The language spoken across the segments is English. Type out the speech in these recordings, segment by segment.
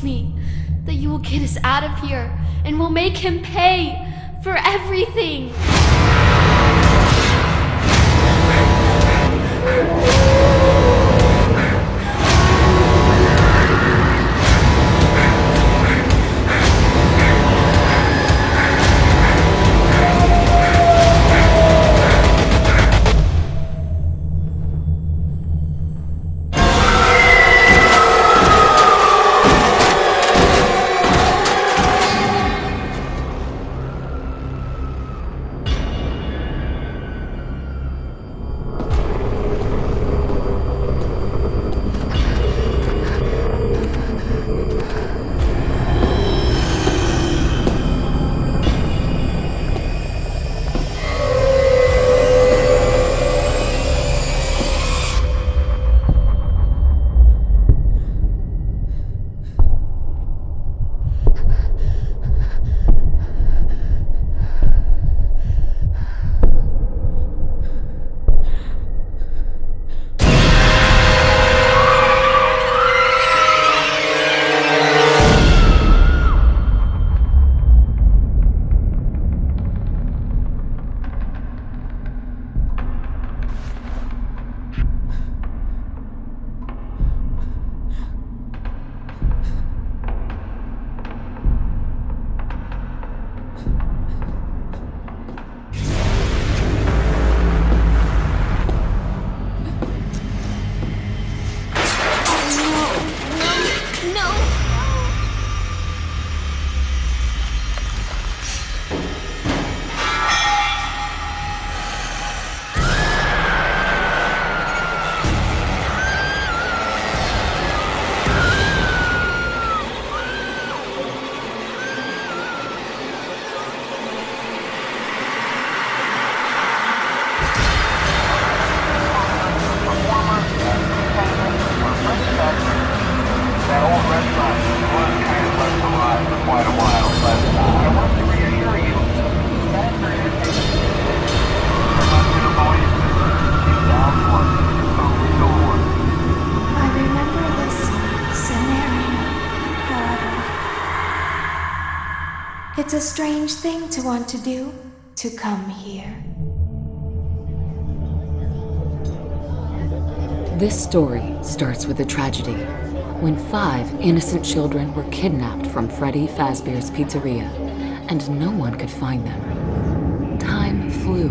promise me that you will get us out of here and will make him pay for everything. It's a strange thing to want to do, to come here. This story starts with a tragedy, when 5 innocent children were kidnapped from Freddy Fazbear's Pizzeria, and no one could find them. Time flew,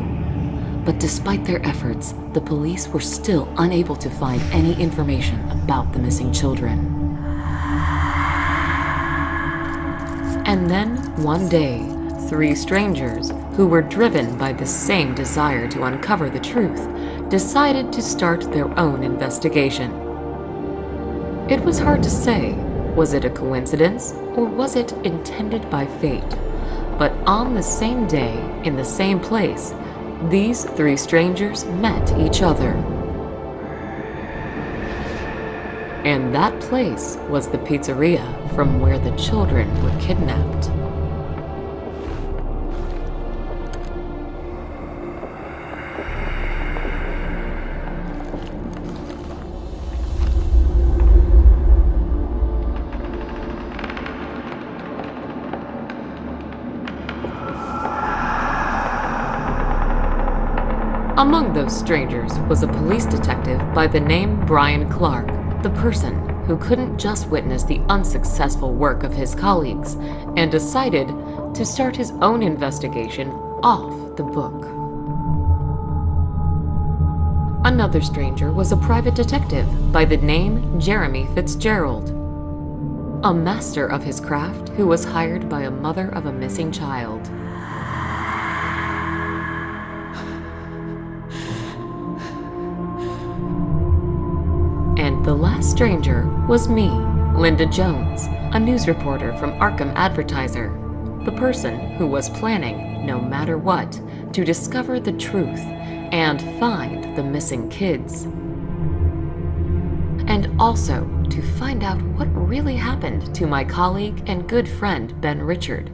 but despite their efforts, the police were still unable to find any information about the missing children. And then, one day, 3 strangers, who were driven by the same desire to uncover the truth, decided to start their own investigation. It was hard to say, was it a coincidence, or was it intended by fate? But on the same day, in the same place, these 3 strangers met each other. And that place was the pizzeria from where the children were kidnapped. Among those strangers was a police detective by the name Brian Clark, the person who couldn't just witness the unsuccessful work of his colleagues and decided to start his own investigation off the book. Another stranger was a private detective by the name Jeremy Fitzgerald, a master of his craft who was hired by a mother of a missing child. And the last stranger was me, Linda Jones, a news reporter from Arkham Advertiser, the person who was planning, no matter what, to discover the truth and find the missing kids. And also to find out what really happened to my colleague and good friend Ben Richard,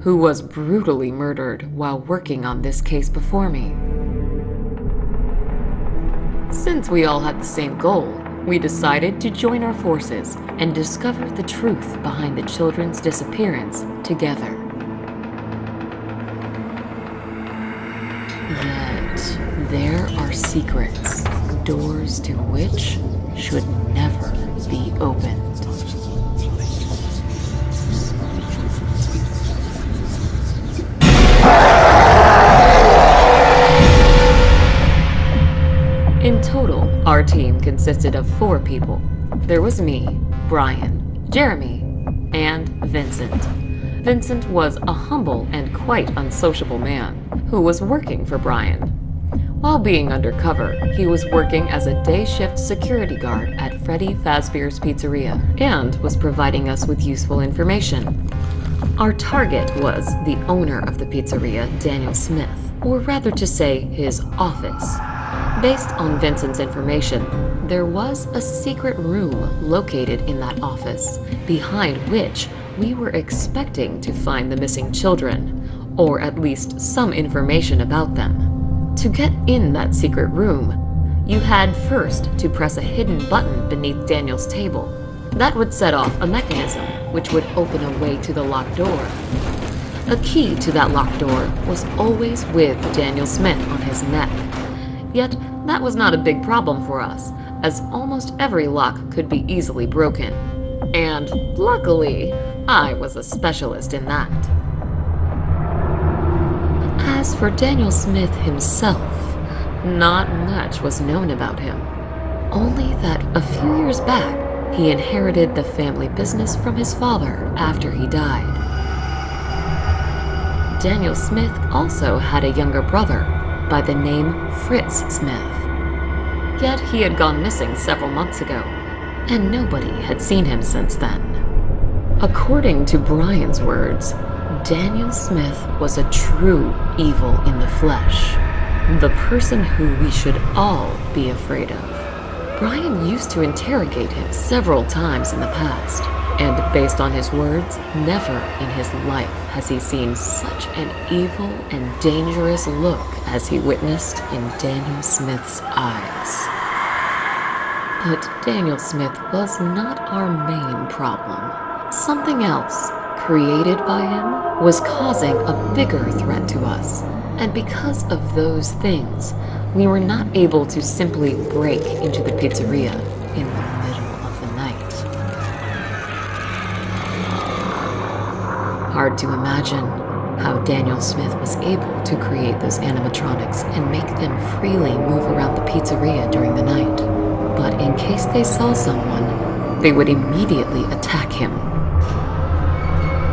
who was brutally murdered while working on this case before me. Since we all had the same goal, we decided to join our forces and discover the truth behind the children's disappearance together. Yet, there are secrets, doors to which should never be opened. In total, our team consisted of 4 people. There was me, Brian, Jeremy, and Vincent. Vincent was a humble and quite unsociable man who was working for Brian. While being undercover, he was working as a day shift security guard at Freddy Fazbear's Pizzeria and was providing us with useful information. Our target was the owner of the pizzeria, Daniel Smith, or rather to say his office. Based on Vincent's information, there was a secret room located in that office, behind which we were expecting to find the missing children, or at least some information about them. To get in that secret room, you had first to press a hidden button beneath Daniel's table. That would set off a mechanism which would open a way to the locked door. A key to that locked door was always with Daniel Smith on his neck. Yet, that was not a big problem for us, as almost every lock could be easily broken. And luckily, I was a specialist in that. As for Daniel Smith himself, not much was known about him. Only that a few years back, he inherited the family business from his father after he died. Daniel Smith also had a younger brother by the name Fritz Smith. Yet he had gone missing several months ago, and nobody had seen him since then. According to Brian's words, Daniel Smith was a true evil in the flesh, the person who we should all be afraid of. Brian used to interrogate him several times in the past, and based on his words, never in his life has he seen such an evil and dangerous look as he witnessed in Daniel Smith's eyes. But Daniel Smith was not our main problem. Something else, created by him, was causing a bigger threat to us. And because of those things, we were not able to simply break into the pizzeria in the middle of the night. Hard to imagine how Daniel Smith was able to create those animatronics and make them freely move around the pizzeria during the night. But in case they saw someone, they would immediately attack him.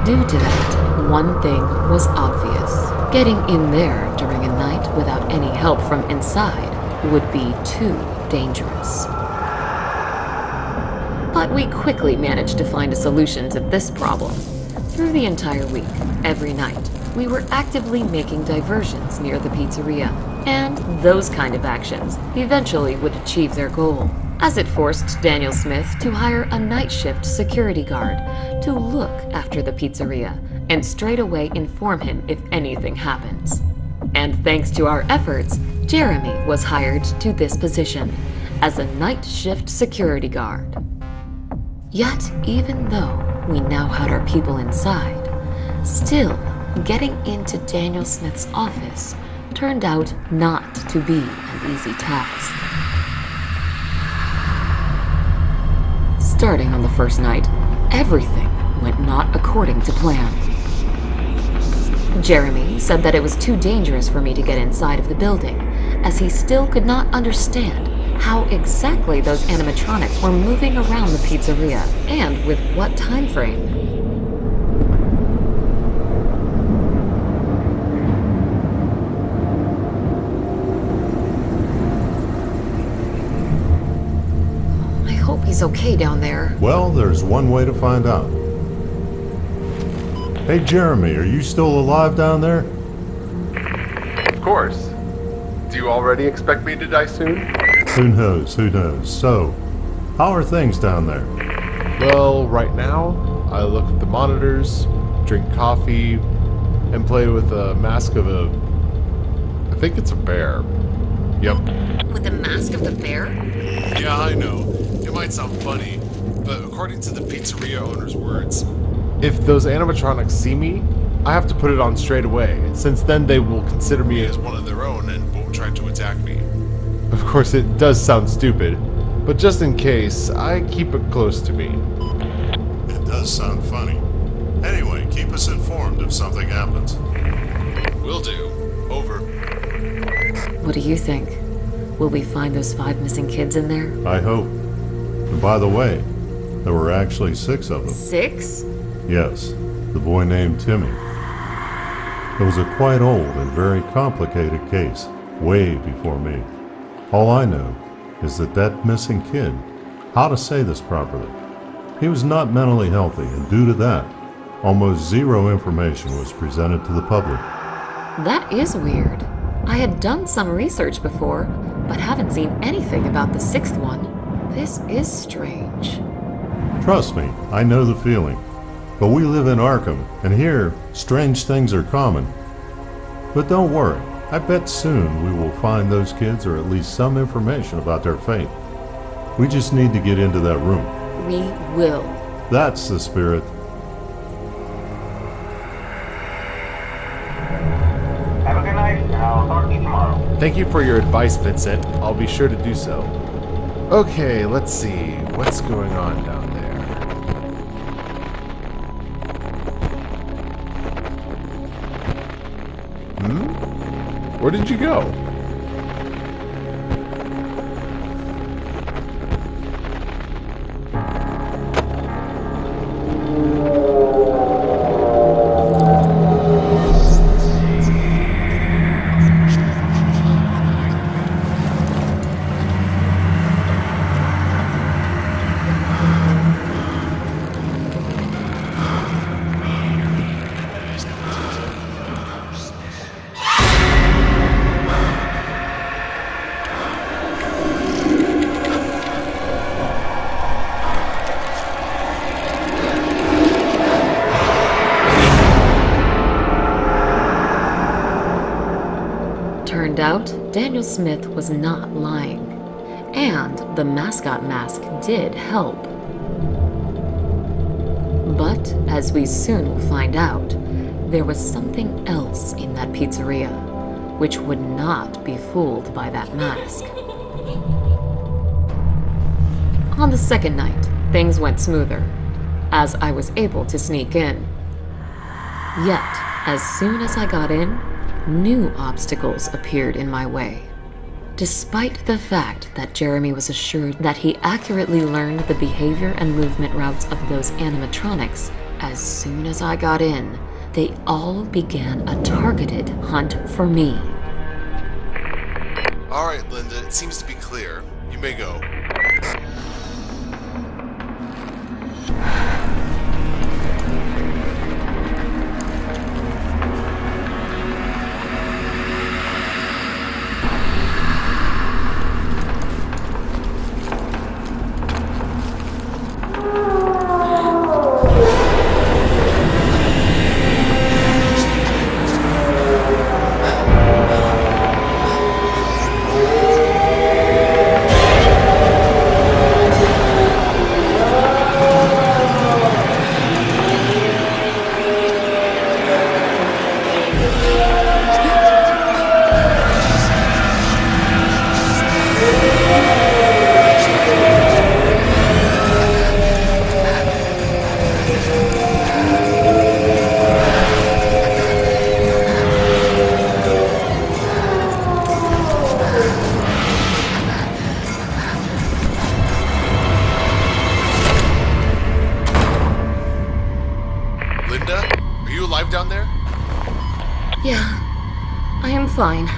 Due to that, one thing was obvious. Getting in there during a night without any help from inside would be too dangerous. But we quickly managed to find a solution to this problem. Through the entire week, every night, we were actively making diversions near the pizzeria, and those kind of actions eventually would achieve their goal, as it forced Daniel Smith to hire a night shift security guard to look after the pizzeria and straight away inform him if anything happens. And thanks to our efforts, Jeremy was hired to this position as a night shift security guard. Yet, even though we now had our people inside, still, getting into Daniel Smith's office turned out not to be an easy task. Starting on the first night, everything went not according to plan. Jeremy said that it was too dangerous for me to get inside of the building, as he still could not understand how exactly those animatronics were moving around the pizzeria, and with what time frame. I hope he's okay down there. Well, there's one way to find out. Hey, Jeremy, are you still alive down there? Of course. Do you already expect me to die soon? Who knows, who knows. So, how are things down there? Well, right now, I look at the monitors, drink coffee, and play with a mask of I think it's a bear. Yep. With the mask of the bear? Yeah, I know. It it might sound funny, but according to the pizzeria owner's words, if those animatronics see me, I have to put it on straight away, since then they will consider me as one of their own and won't try to attack me. Of course, it does sound stupid, but just in case, I keep it close to me. It does sound funny. Anyway, keep us informed if something happens. Will do. Over. What do you think? Will we find those 5 missing kids in there? I hope. And by the way, there were actually 6 of them. 6? Yes, the boy named Timmy. It was a quite old and very complicated case, way before me. All I know is that missing kid, how to say this properly, he was not mentally healthy, and due to that, almost zero information was presented to the public. That is weird. I had done some research before, but haven't seen anything about the 6th one. This is strange. Trust me, I know the feeling. But we live in Arkham, and here, strange things are common. But don't worry, I bet soon we will find those kids or at least some information about their fate. We just need to get into that room. We will. That's the spirit. Have a good night, and I'll talk to you tomorrow. Thank you for your advice, Vincent. I'll be sure to do so. Okay, let's see. What's going on down there? Where did you go? Turned out, Daniel Smith was not lying. And the mascot mask did help. But, as we soon will find out, there was something else in that pizzeria, which would not be fooled by that mask. On the second night, things went smoother, as I was able to sneak in. Yet, as soon as I got in, new obstacles appeared in my way. Despite the fact that Jeremy was assured that he accurately learned the behavior and movement routes of those animatronics, as soon as I got in, they all began a targeted hunt for me. Alright, Linda, it seems to be clear. You may go. Linda, are you alive down there? Yeah, I am fine.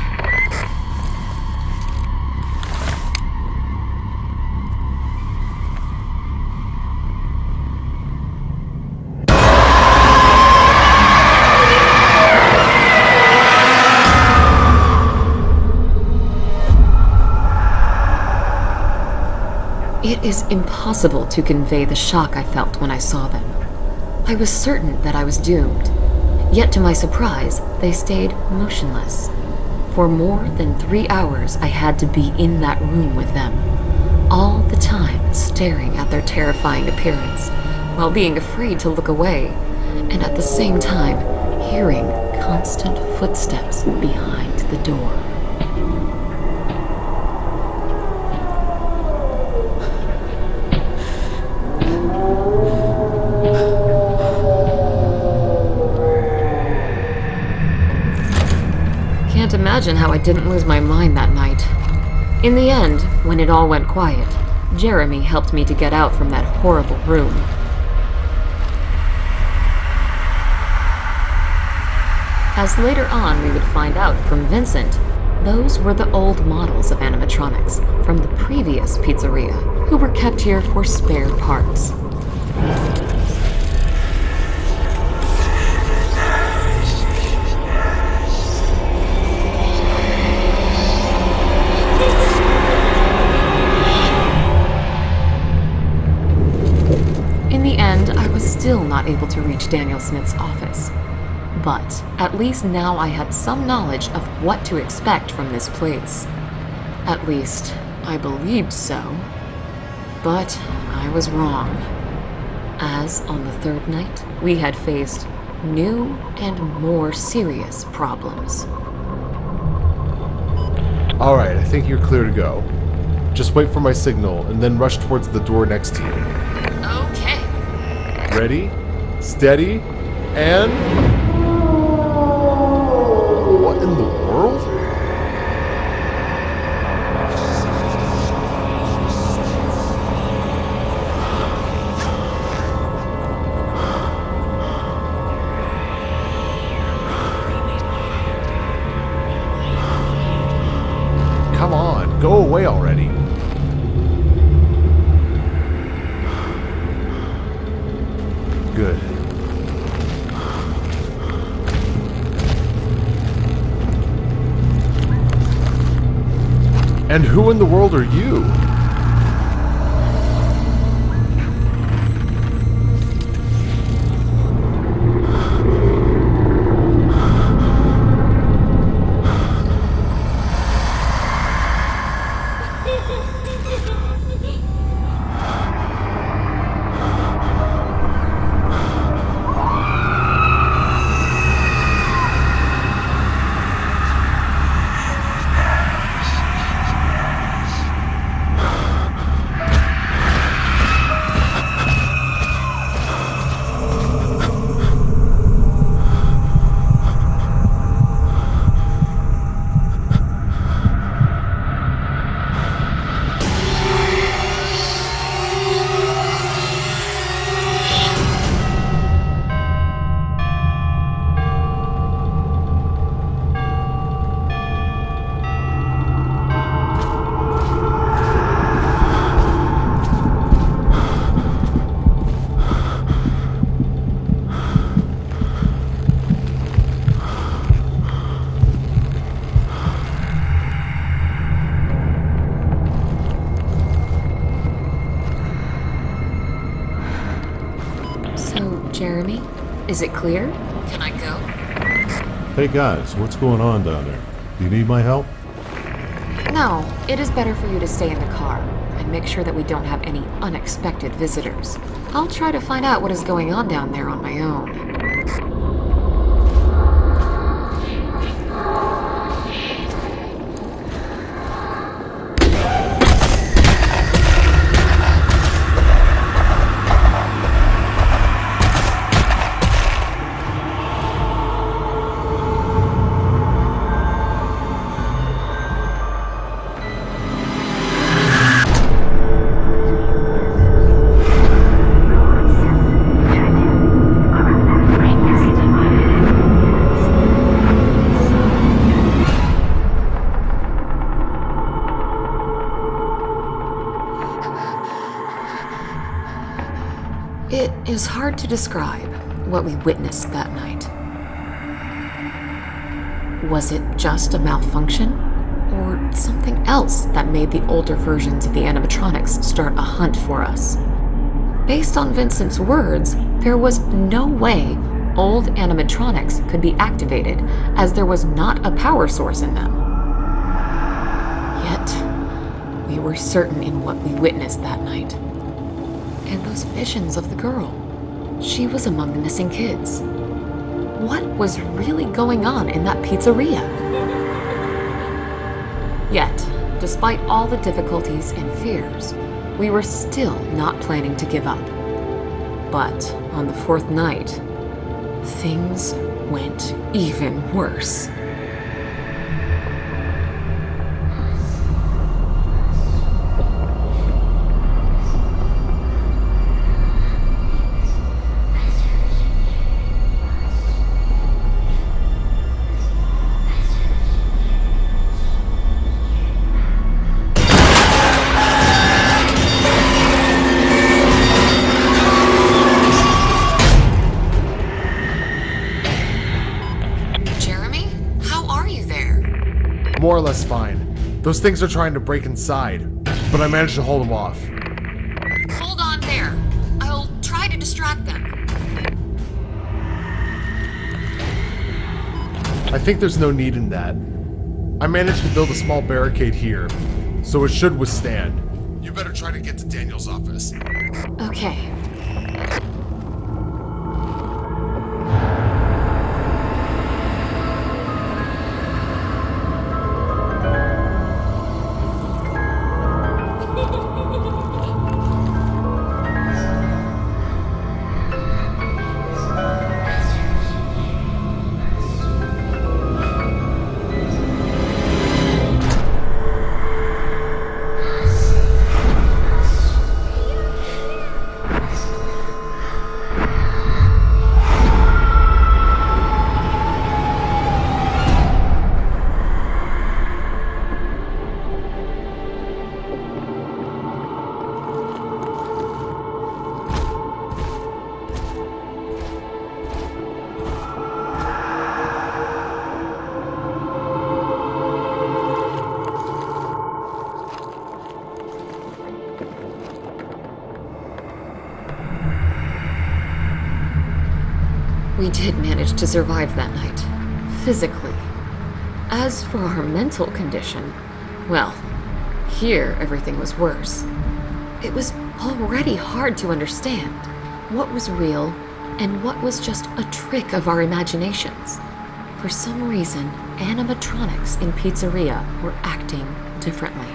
It is impossible to convey the shock I felt when I saw them. I was certain that I was doomed, yet to my surprise, they stayed motionless. For more than 3 hours, I had to be in that room with them, all the time staring at their terrifying appearance, while being afraid to look away, and at the same time hearing constant footsteps behind the door. Can't imagine how I didn't lose my mind that night. In the end, when it all went quiet, Jeremy helped me to get out from that horrible room. As later on we would find out from Vincent, those were the old models of animatronics from the previous pizzeria, who were kept here for spare parts. In the end, I was still not able to reach Daniel Smith's office. But at least now I had some knowledge of what to expect from this place. At least, I believed so. But I was wrong. As on the third night, we had faced new and more serious problems. Alright, I think you're clear to go. Just wait for my signal and then rush towards the door next to you. Okay. Ready, steady, and... What in the world? Come on, go away already. Good. And who in the world are you? Jeremy, is it clear? Can I go? Hey guys, what's going on down there? Do you need my help? No, it is better for you to stay in the car and make sure that we don't have any unexpected visitors. I'll try to find out what is going on down there on my own. It is hard to describe what we witnessed that night. Was it just a malfunction, or something else that made the older versions of the animatronics start a hunt for us? Based on Vincent's words, there was no way old animatronics could be activated, as there was not a power source in them. Yet, We were certain in what we witnessed that night. And those visions of the girl. She was among the missing kids. What was really going on in that pizzeria? Yet, despite all the difficulties and fears, we were still not planning to give up. But on the fourth night, things went even worse. More or less fine. Those things are trying to break inside, but I managed to hold them off. Hold on there. I'll try to distract them. I think there's no need in that. I managed to build a small barricade here, so it should withstand. You better try to get to Daniel's office. Okay. We did manage to survive that night, physically. As for our mental condition, well, here everything was worse. It was already hard to understand what was real and what was just a trick of our imaginations. For some reason, animatronics in pizzeria were acting differently.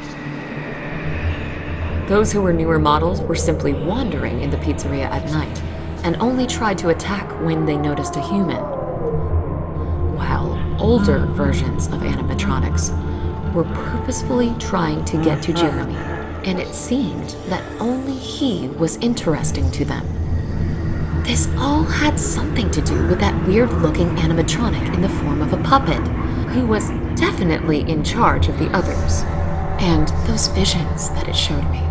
Those who were newer models were simply wandering in the pizzeria at night, and only tried to attack when they noticed a human, while older versions of animatronics were purposefully trying to get to Jeremy, and it seemed that only he was interesting to them. This all had something to do with that weird-looking animatronic in the form of a puppet, who was definitely in charge of the others, and those visions that it showed me.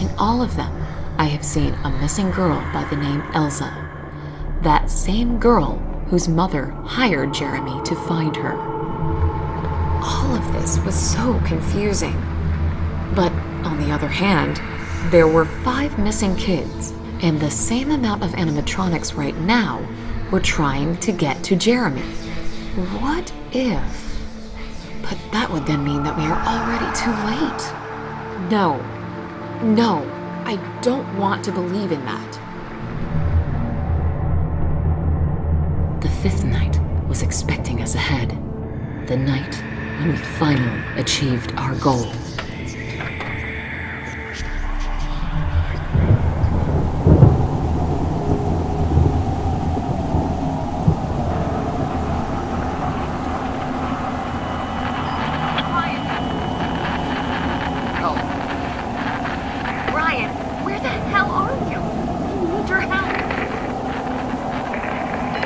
In all of them, I have seen a missing girl by the name Elsa. That same girl whose mother hired Jeremy to find her. All of this was so confusing. But on the other hand, there were 5 missing kids, and the same amount of animatronics right now were trying to get to Jeremy. What if? But that would then mean that we are already too late. No. I don't want to believe in that. The 5th night was expecting us ahead. The night when we finally achieved our goal.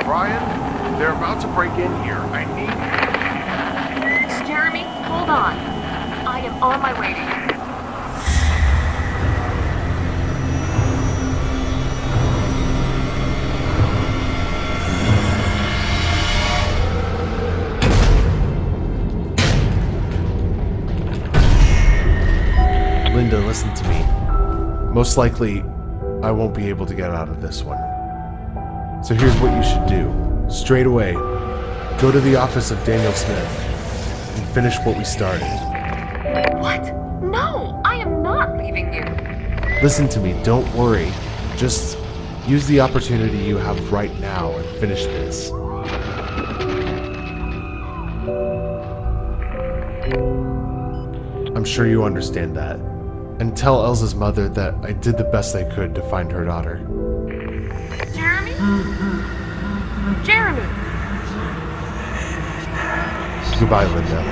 Brian, they're about to break in here. I need... Jeremy, hold on. I am on my way to you. Linda, listen to me. Most likely, I won't be able to get out of this one. So here's what you should do. Straight away, go to the office of Daniel Smith and finish what we started. What? No! I leaving you. Listen to me, don't worry. Just use the opportunity you have right now and finish this. I'm sure you understand that. And tell Elsa's mother that I did the best I could to find her daughter. Jeremy? Jeremy! Goodbye, Linda.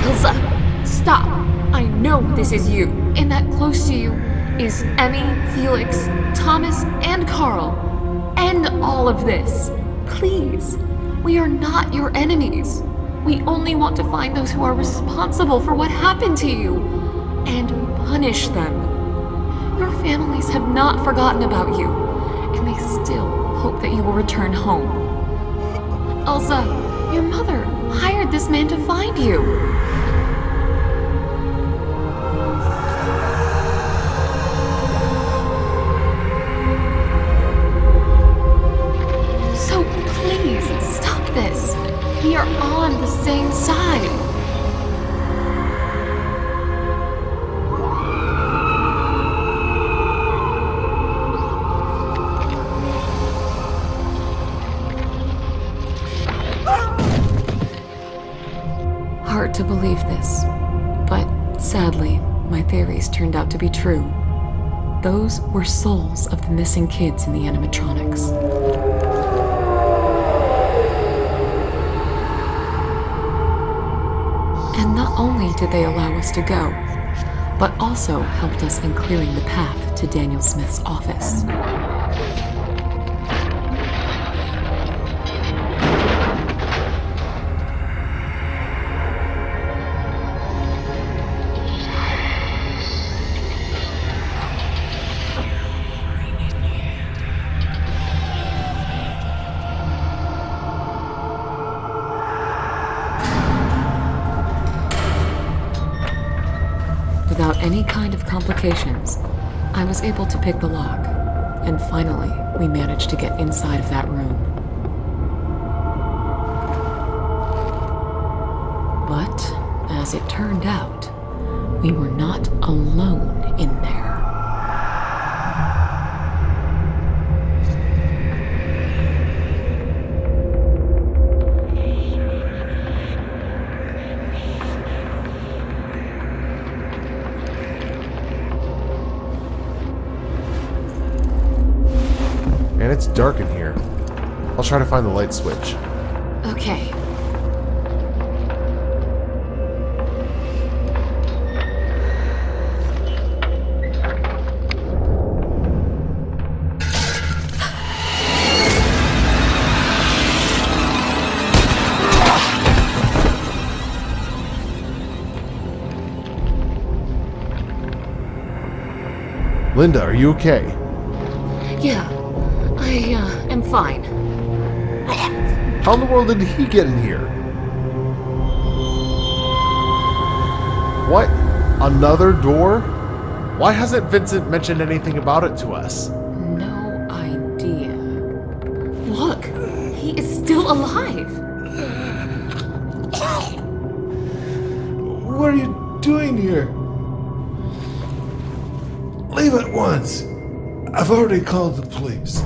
Elsa, stop! I know this is you. And that close to you is Emmy, Felix, Thomas, and Carl. End all of this. Please. We are not your enemies. We only want to find those who are responsible for what happened to you and punish them. Your families have not forgotten about you, and they still hope that you will return home. Elsa, your mother hired this man to find you. So please, stop this. We are on the same side. Hard to believe this, but sadly, my theories turned out to be true. Those were souls of the missing kids in the animatronics. And not only did they allow us to go, but also helped us in clearing the path to Daniel Smith's office. Without any kind of complications, I was able to pick the lock, and finally, we managed to get inside of that room. But, as it turned out, we were not alone in there. And it's dark in here. I'll try to find the light switch. Okay. Linda, are you okay? Yeah, I am fine. How in the world did he get in here? What? Another door? Why hasn't Vincent mentioned anything about it to us? No idea. Look, he is still alive. What are you doing here? Leave at once. I've already called the police.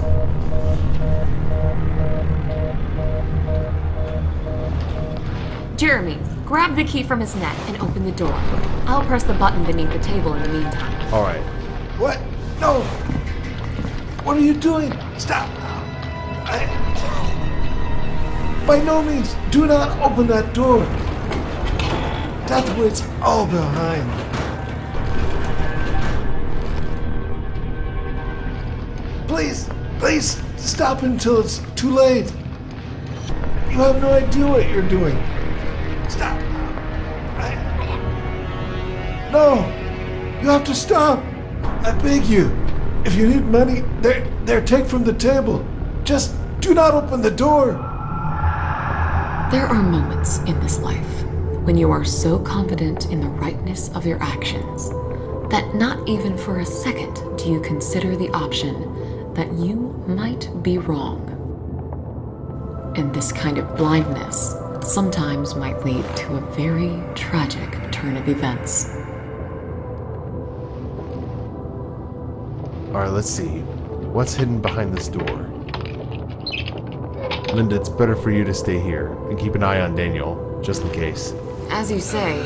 Jeremy, grab the key from his neck and open the door. I'll press the button beneath the table in the meantime. Alright. What? No! What are you doing? Stop! By no means, do not open that door. That's what it's all behind. Please, stop until it's too late. You have no idea what you're doing. Stop. No, you have to stop. I beg you. If you need money, there, take from the table. Just do not open the door. There are moments in this life when you are so confident in the rightness of your actions that not even for a second do you consider the option that you might be wrong. And this kind of blindness sometimes might lead to a very tragic turn of events. Alright, let's see. What's hidden behind this door? Linda, it's better for you to stay here and keep an eye on Daniel, just in case. As you say.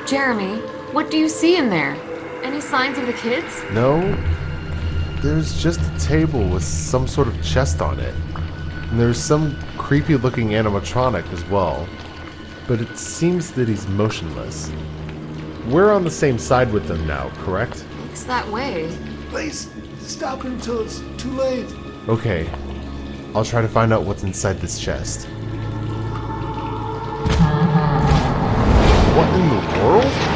Jeremy, what do you see in there? Any signs of the kids? No, there's just a table with some sort of chest on it. And there's some creepy looking animatronic as well. But it seems that he's motionless. We're on the same side with them now, correct? Looks that way. Please, stop until it's too late. Okay, I'll try to find out what's inside this chest. What in the world?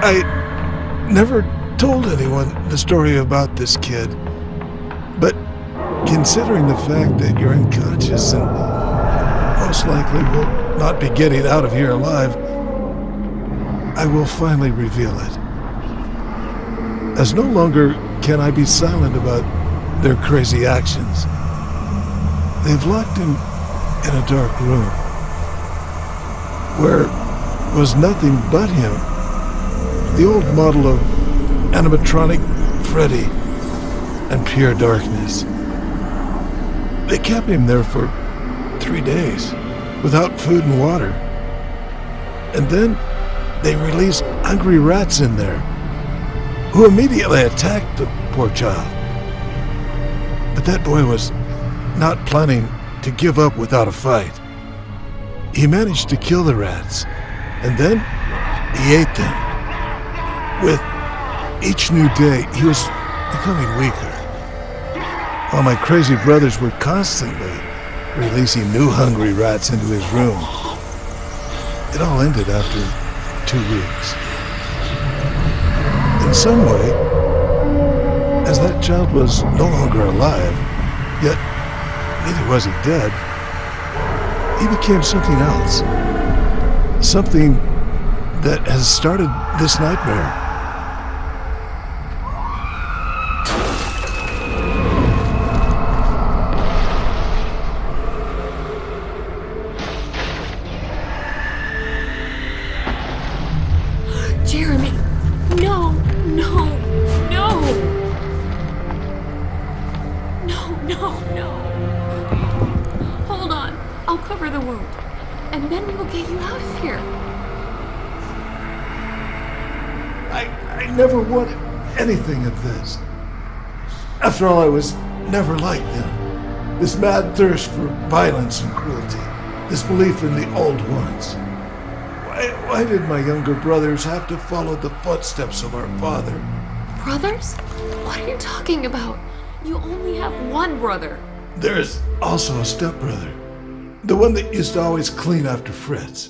I never told anyone the story about this kid, but considering the fact that you're unconscious and most likely will not be getting out of here alive, I will finally reveal it. As no longer can I be silent about their crazy actions. They've locked him in a dark room where was nothing but him. The old model of animatronic Freddy and pure darkness. They kept him there for 3 days without food and water. And then they released hungry rats in there who immediately attacked the poor child. But that boy was not planning to give up without a fight. He managed to kill the rats, and then he ate them. With each new day, he was becoming weaker, while my crazy brothers were constantly releasing new hungry rats into his room. It all ended after 2 weeks. In some way, as that child was no longer alive, yet neither was he dead, he became something else. Something that has started this nightmare. Jeremy, no, no, no. No. Hold on, I'll cover the wound, and then we will get you out of here. I never wanted anything of this. After all, I was never like them. This mad thirst for violence and cruelty. This belief in the old ones. Why did my younger brothers have to follow the footsteps of our father? Brothers? What are you talking about? You only have one brother. There is also a stepbrother. The one that used to always clean after Fritz.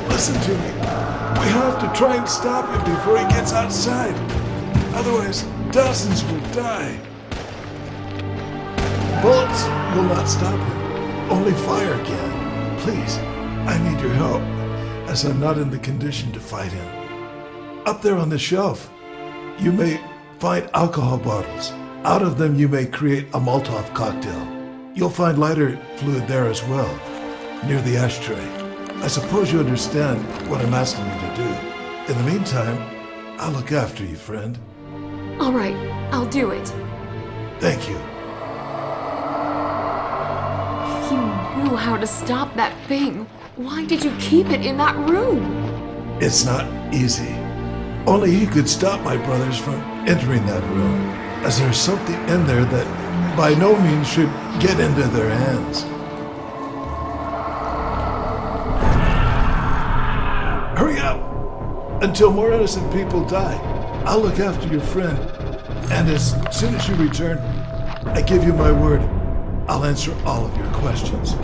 Listen to me. We have to try and stop him before he gets outside. Otherwise, dozens will die. Bullets will not stop him. Only fire can. Please, I need your help, as I'm not in the condition to fight him. Up there on the shelf, you may find alcohol bottles. Out of them, you may create a Molotov cocktail. You'll find lighter fluid there as well, near the ashtray. I suppose you understand what I'm asking you to do. In the meantime, I'll look after you, friend. All right, I'll do it. Thank you. If you knew how to stop that thing, why did you keep it in that room? It's not easy. Only he could stop my brothers from entering that room, as there's something in there that by no means should get into their hands. Hurry up! Until more innocent people die, I'll look after your friend. And as soon as you return, I give you my word, I'll answer all of your questions.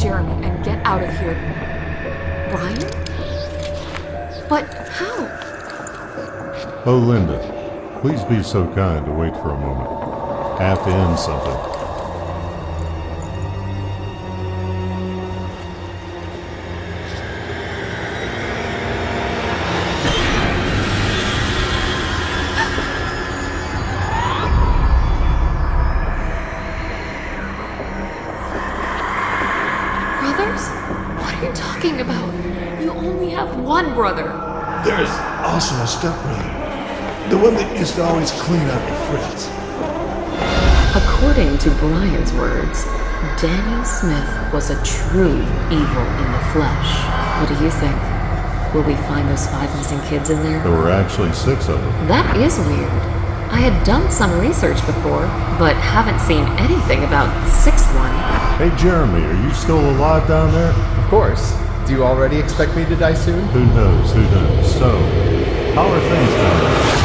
Jeremy and get out of here. Brian? But how? Oh, Linda, please be so kind to wait for a moment. I have to end something. Brothers? What are you talking about? You only have one brother. There's also a stepbrother. The one that used to always clean after Fritz. According to Brian's words, Daniel Smith was a true evil in the flesh. What do you think? Will we find those 5 missing kids in there? There were actually 6 of them. That is weird. I had done some research before, but haven't seen anything about the 6th one. Hey, Jeremy, are you still alive down there? Of course. Do you already expect me to die soon? Who knows, who knows. So, how are things down there?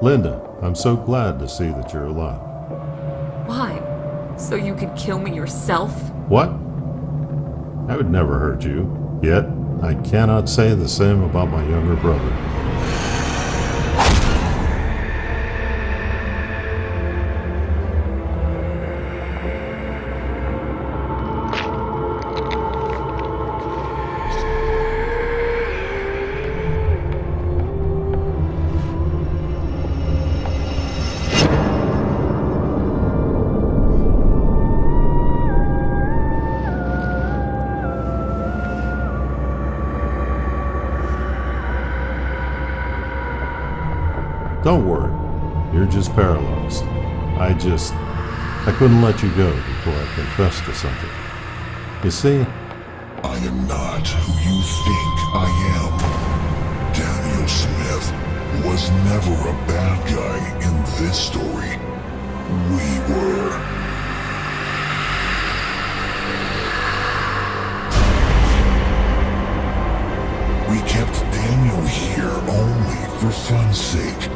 Linda, I'm so glad to see that you're alive. Why? So you could kill me yourself? What? I would never hurt you. Yet, I cannot say the same about my younger brother. Don't worry, you're just paralyzed. I couldn't let you go before I confessed to something. You see, I am not who you think I am. Daniel Smith was never a bad guy in this story. We were. We kept Daniel here only for fun's sake.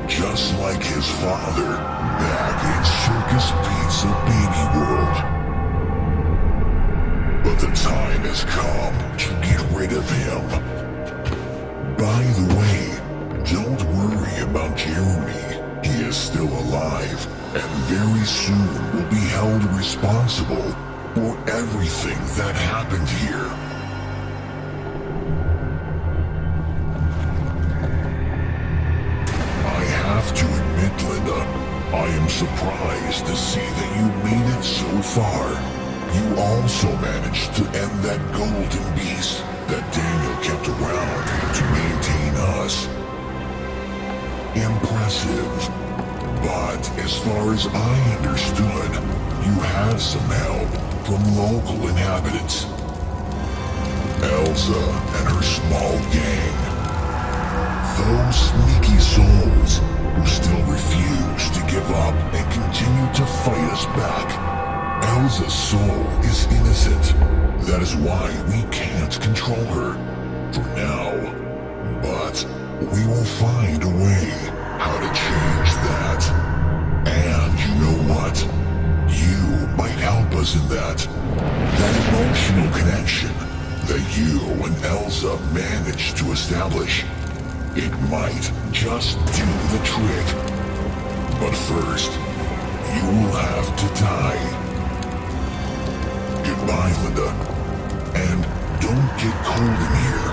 Just like his father, back in Circus Pizza Baby World. But the time has come to get rid of him. By the way, don't worry about Jeremy. He is still alive, and very soon will be held responsible for everything that happened here. I have to admit, Linda, I am surprised to see that you made it so far. You also managed to end that golden beast that Daniel kept around to maintain us. Impressive. But as far as I understood, you had some help from local inhabitants. Elsa and her small gang. Those sneaky souls who still refuse to give up and continue to fight us back. Elsa's soul is innocent. That is why we can't control her. For now. But we will find a way how to change that. And you know what? You might help us in that. That emotional connection that you and Elsa managed to establish. It might just do the trick. But first, you will have to die. Goodbye, Linda. And don't get cold in here.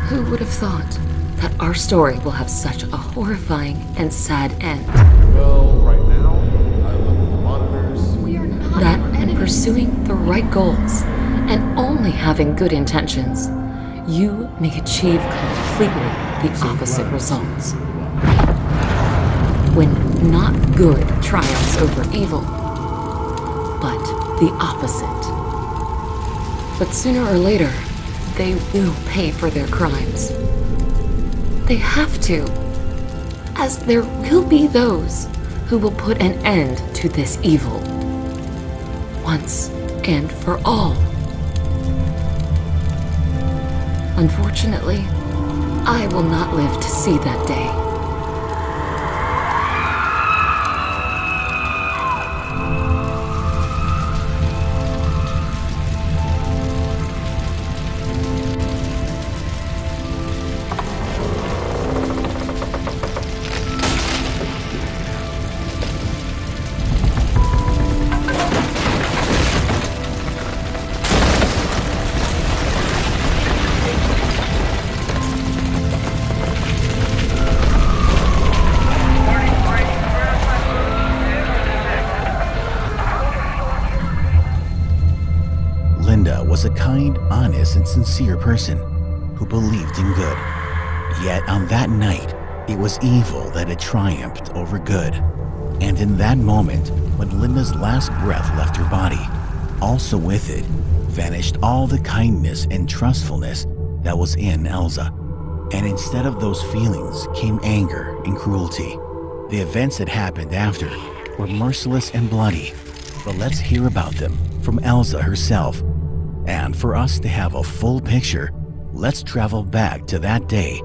Who would have thought that our story will have such a horrifying and sad end? Well, right now, I look at the monitors. We are not That your in enemy. pursuing the right goals and only having good intentions, you may achieve completely the opposite results. When not good triumphs over evil, but the opposite. But sooner or later, they will pay for their crimes. They have to, as there will be those who will put an end to this evil, once and for all. Unfortunately, I will not live to see that day. Was a kind, honest, and sincere person who believed in good. Yet on that night, it was evil that had triumphed over good. And in that moment, when Linda's last breath left her body, also with it vanished all the kindness and trustfulness that was in Elsa. And instead of those feelings came anger and cruelty. The events that happened after were merciless and bloody, but let's hear about them from Elsa herself. And for us to have a full picture, let's travel back to that day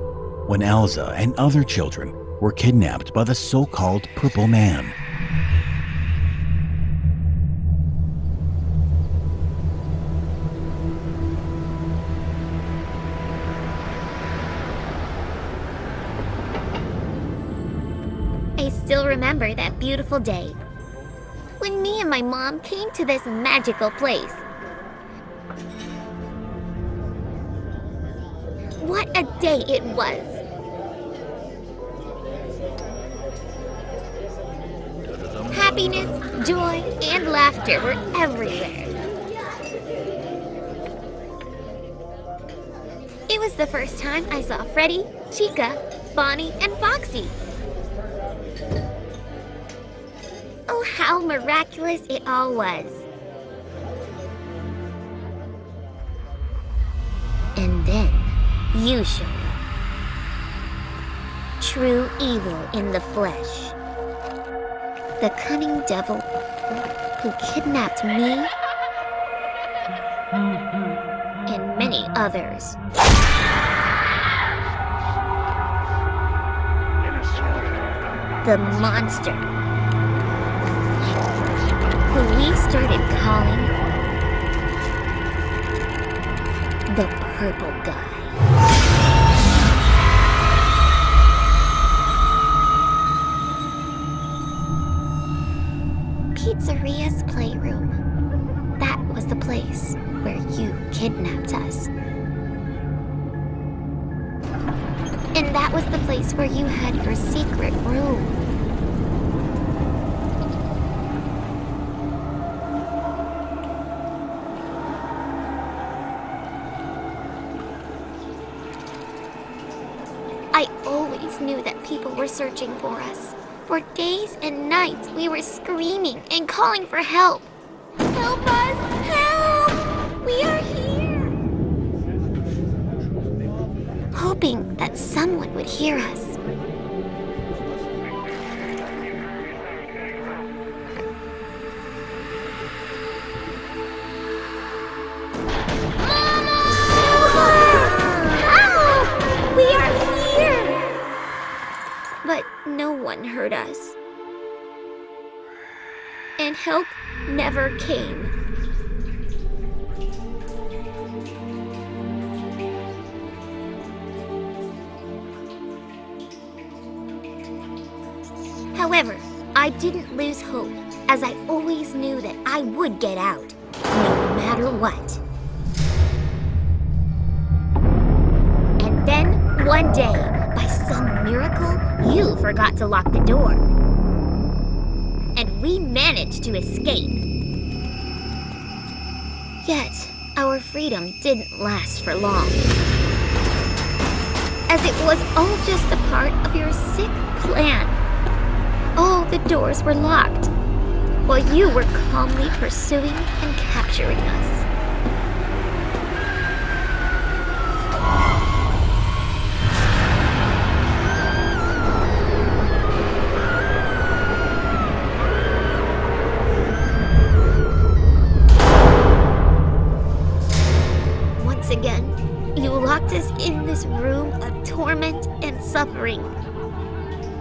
when Elsa and other children were kidnapped by the so-called Purple Man. I still remember that beautiful day when me and my mom came to this magical place. What a day it was! Happiness, joy, and laughter were everywhere. It was the first time I saw Freddy, Chica, Bonnie, and Foxy. Oh, how miraculous it all was. And then you showed up. True evil in the flesh. The cunning devil who kidnapped me and many others. The monster who we started calling the Purple Guy. Pizzeria's playroom. That was the place where you kidnapped us. And that was the place where you had your secret room. I always knew that people were searching for us. For days and nights, we were screaming and calling for help. Help us! Help! We are here! Hoping that someone would hear us. But no one heard us. And help never came. However, I didn't lose hope, as I always knew that I would get out, no matter what. And then, one day, by some miracle, you forgot to lock the door. And we managed to escape. Yet, our freedom didn't last for long. As it was all just a part of your sick plan. All the doors were locked. while you were calmly pursuing and capturing us. Once again, you locked us in this room of torment and suffering.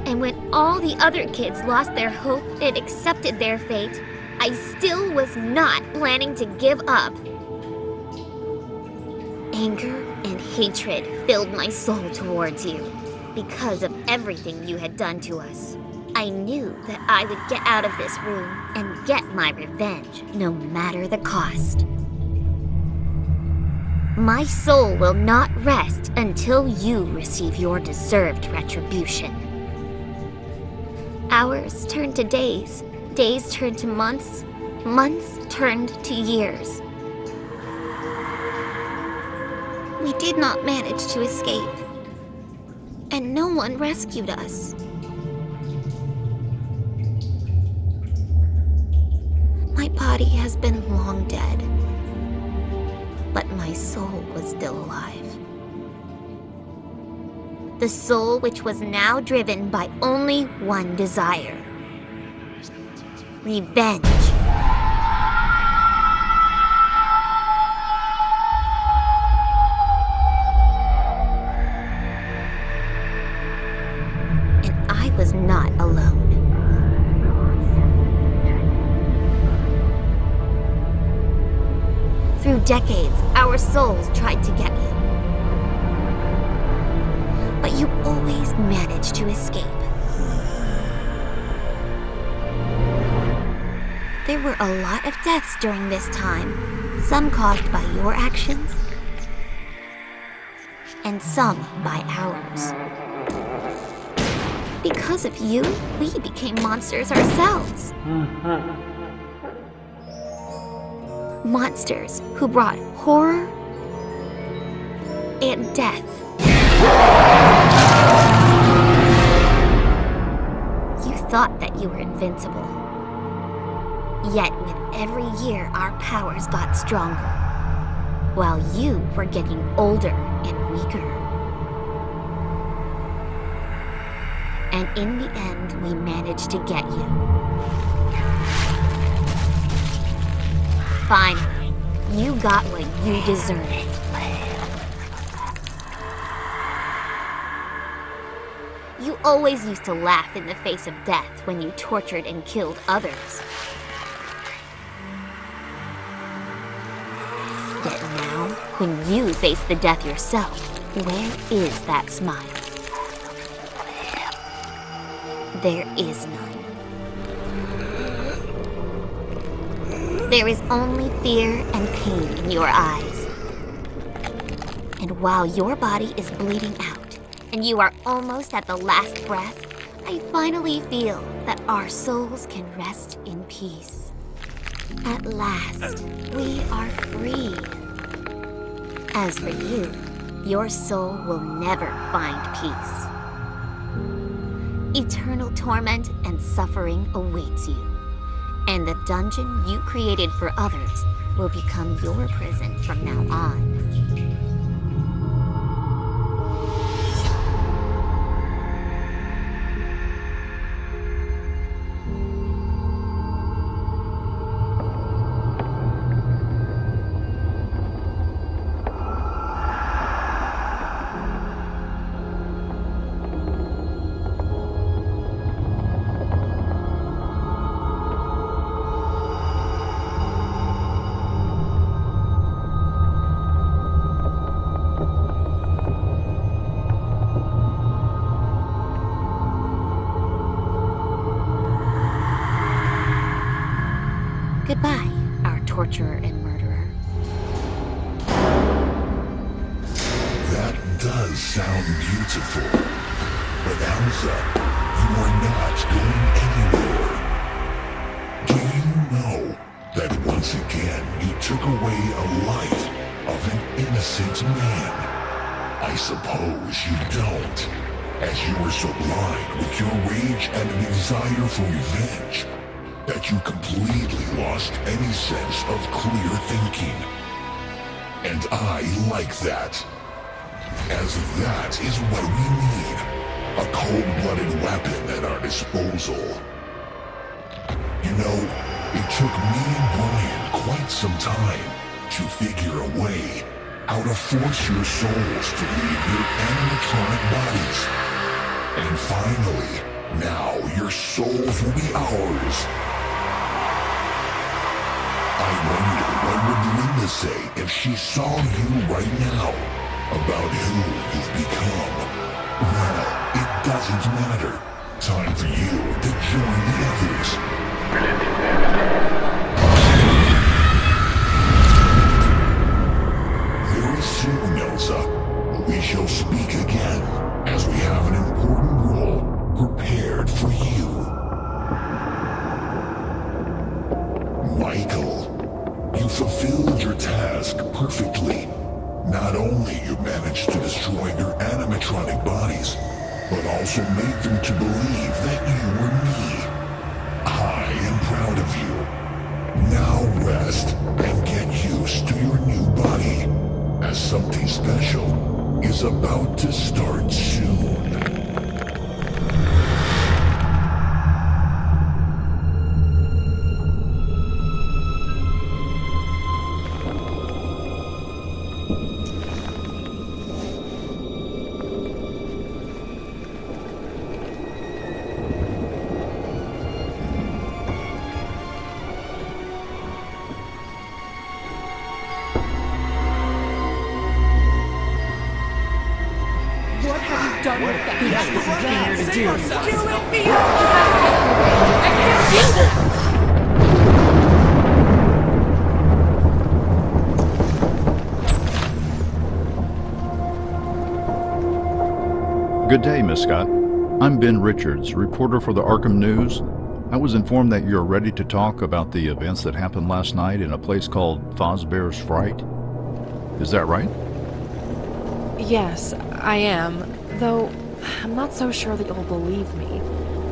And when all the other kids lost their hope and accepted their fate, I still was not planning to give up. Anger and hatred filled my soul towards you because of everything you had done to us. I knew that I would get out of this room and get my revenge, no matter the cost. My soul will not rest until you receive your deserved retribution. Hours turned to days, days turned to months, months turned to years. We did not manage to escape, and no one rescued us. My body has been long dead, but my soul was still alive. The soul which was now driven by only one desire: revenge. And I was not alone. Through decades, our souls tried to get you. But you always managed to escape. There were a lot of deaths during this time, some caused by your actions, and some by ours. Because of you, we became monsters ourselves. Monsters who brought horror and death. You thought that you were invincible. Yet with every year, our powers got stronger, while you were getting older and weaker. And in the end, we managed to get you. Finally, you got what you deserved. You always used to laugh in the face of death when you tortured and killed others. Yet now, when you face the death yourself, where is that smile? There is none. There is only fear and pain in your eyes. And while your body is bleeding out, and you are almost at the last breath, I finally feel that our souls can rest in peace. At last, we are free. As for you, your soul will never find peace. Eternal torment and suffering awaits you, and the dungeon you created for others will become your prison from now on. Goodbye, our torturer and murderer. That does sound beautiful. But Elsa, you are not going anywhere. Do you know that once again you took away a life of an innocent man? I suppose you don't, as you were so blind with your rage and desire for revenge. that you completely lost any sense of clear thinking. And I like that. As that is what we need. A cold-blooded weapon at our disposal. You know, it took me and Brian quite some time to figure a way how to force your souls to leave your animatronic bodies. And finally, now your souls will be ours. I wonder what would Linda say if she saw you right now, about who you've become. Well, it doesn't matter. Time for you to join the others. Very soon, Elsa, we shall speak again, as we have an important role prepared for you. Michael, you fulfilled your task perfectly. Not only you managed to destroy their animatronic bodies, but also made them to believe that you were me. I am proud of you. Now rest and get used to your new body, as something special is about to start soon. Good day, Miss Scott. I'm Ben Richards, reporter for the Arkham News. I was informed that you're ready to talk about the events that happened last night in a place called Fazbear's Fright. Is that right? Yes, I am, though I'm not so sure that you'll believe me.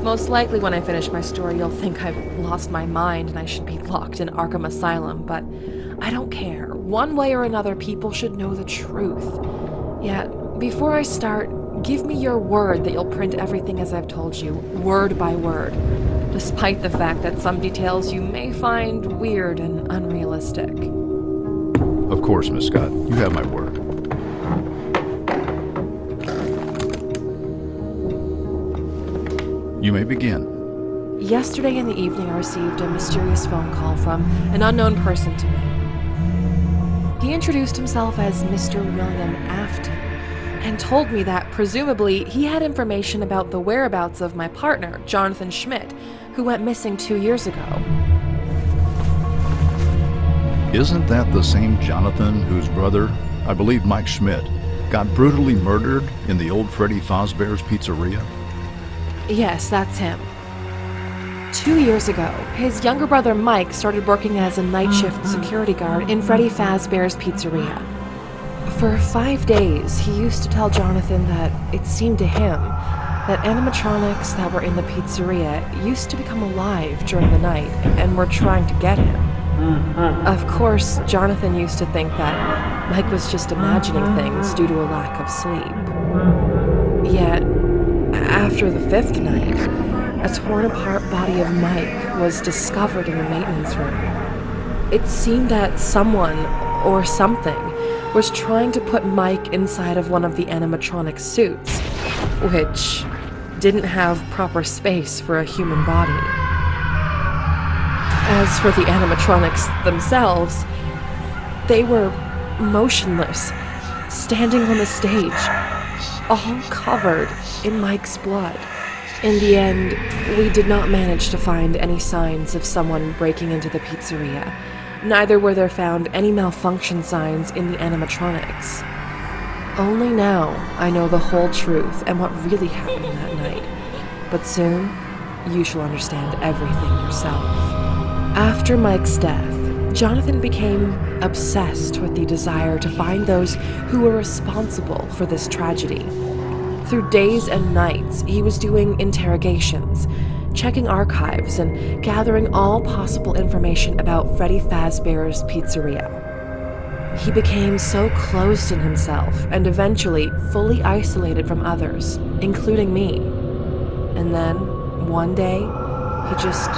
Most likely when I finish my story, you'll think I've lost my mind and I should be locked in Arkham Asylum, but I don't care. One way or another, people should know the truth. Yet, before I start, give me your word that you'll print everything as I've told you, word by word, despite the fact that some details you may find weird and unrealistic. Of course, Miss Scott. You have my word. You may begin. Yesterday in the evening, I received a mysterious phone call from an unknown person to me. He introduced himself as Mr. William Afton, and told me that, presumably, he had information about the whereabouts of my partner, Jonathan Schmidt, who went missing 2 years ago. Isn't that the same Jonathan whose brother, I believe Mike Schmidt, got brutally murdered in the old Freddy Fazbear's Pizzeria? Yes, that's him. 2 years ago, his younger brother Mike started working as a night shift security guard in Freddy Fazbear's Pizzeria. For 5 days, he used to tell Jonathan that it seemed to him that animatronics that were in the pizzeria used to become alive during the night and were trying to get him. Of course, Jonathan used to think that Mike was just imagining things due to a lack of sleep. Yet, after the 5th night, a torn-apart body of Mike was discovered in the maintenance room. It seemed that someone, or something, was trying to put Mike inside of one of the animatronic suits, which didn't have proper space for a human body. As for the animatronics themselves, they were motionless, standing on the stage, all covered in Mike's blood. In the end, we did not manage to find any signs of someone breaking into the pizzeria. Neither were there found any malfunction signs in the animatronics. Only now I know the whole truth and what really happened that night. But soon, you shall understand everything yourself. After Mike's death, Jonathan became obsessed with the desire to find those who were responsible for this tragedy. Through days and nights, he was doing interrogations, checking archives and gathering all possible information about Freddy Fazbear's Pizzeria. He became so closed in himself and eventually fully isolated from others, including me. And then, one day, he just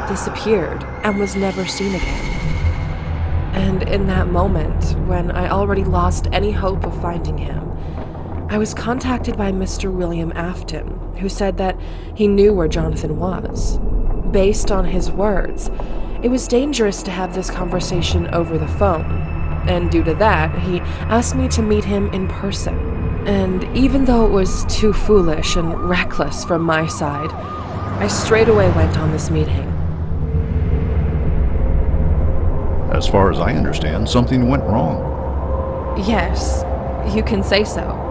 disappeared and was never seen again. And in that moment, when I already lost any hope of finding him, I was contacted by Mr. William Afton, who said that he knew where Jonathan was. Based on his words, it was dangerous to have this conversation over the phone, and due to that, he asked me to meet him in person. And even though it was too foolish and reckless from my side, I straight away went on this meeting. As far as I understand, something went wrong. Yes, you can say so.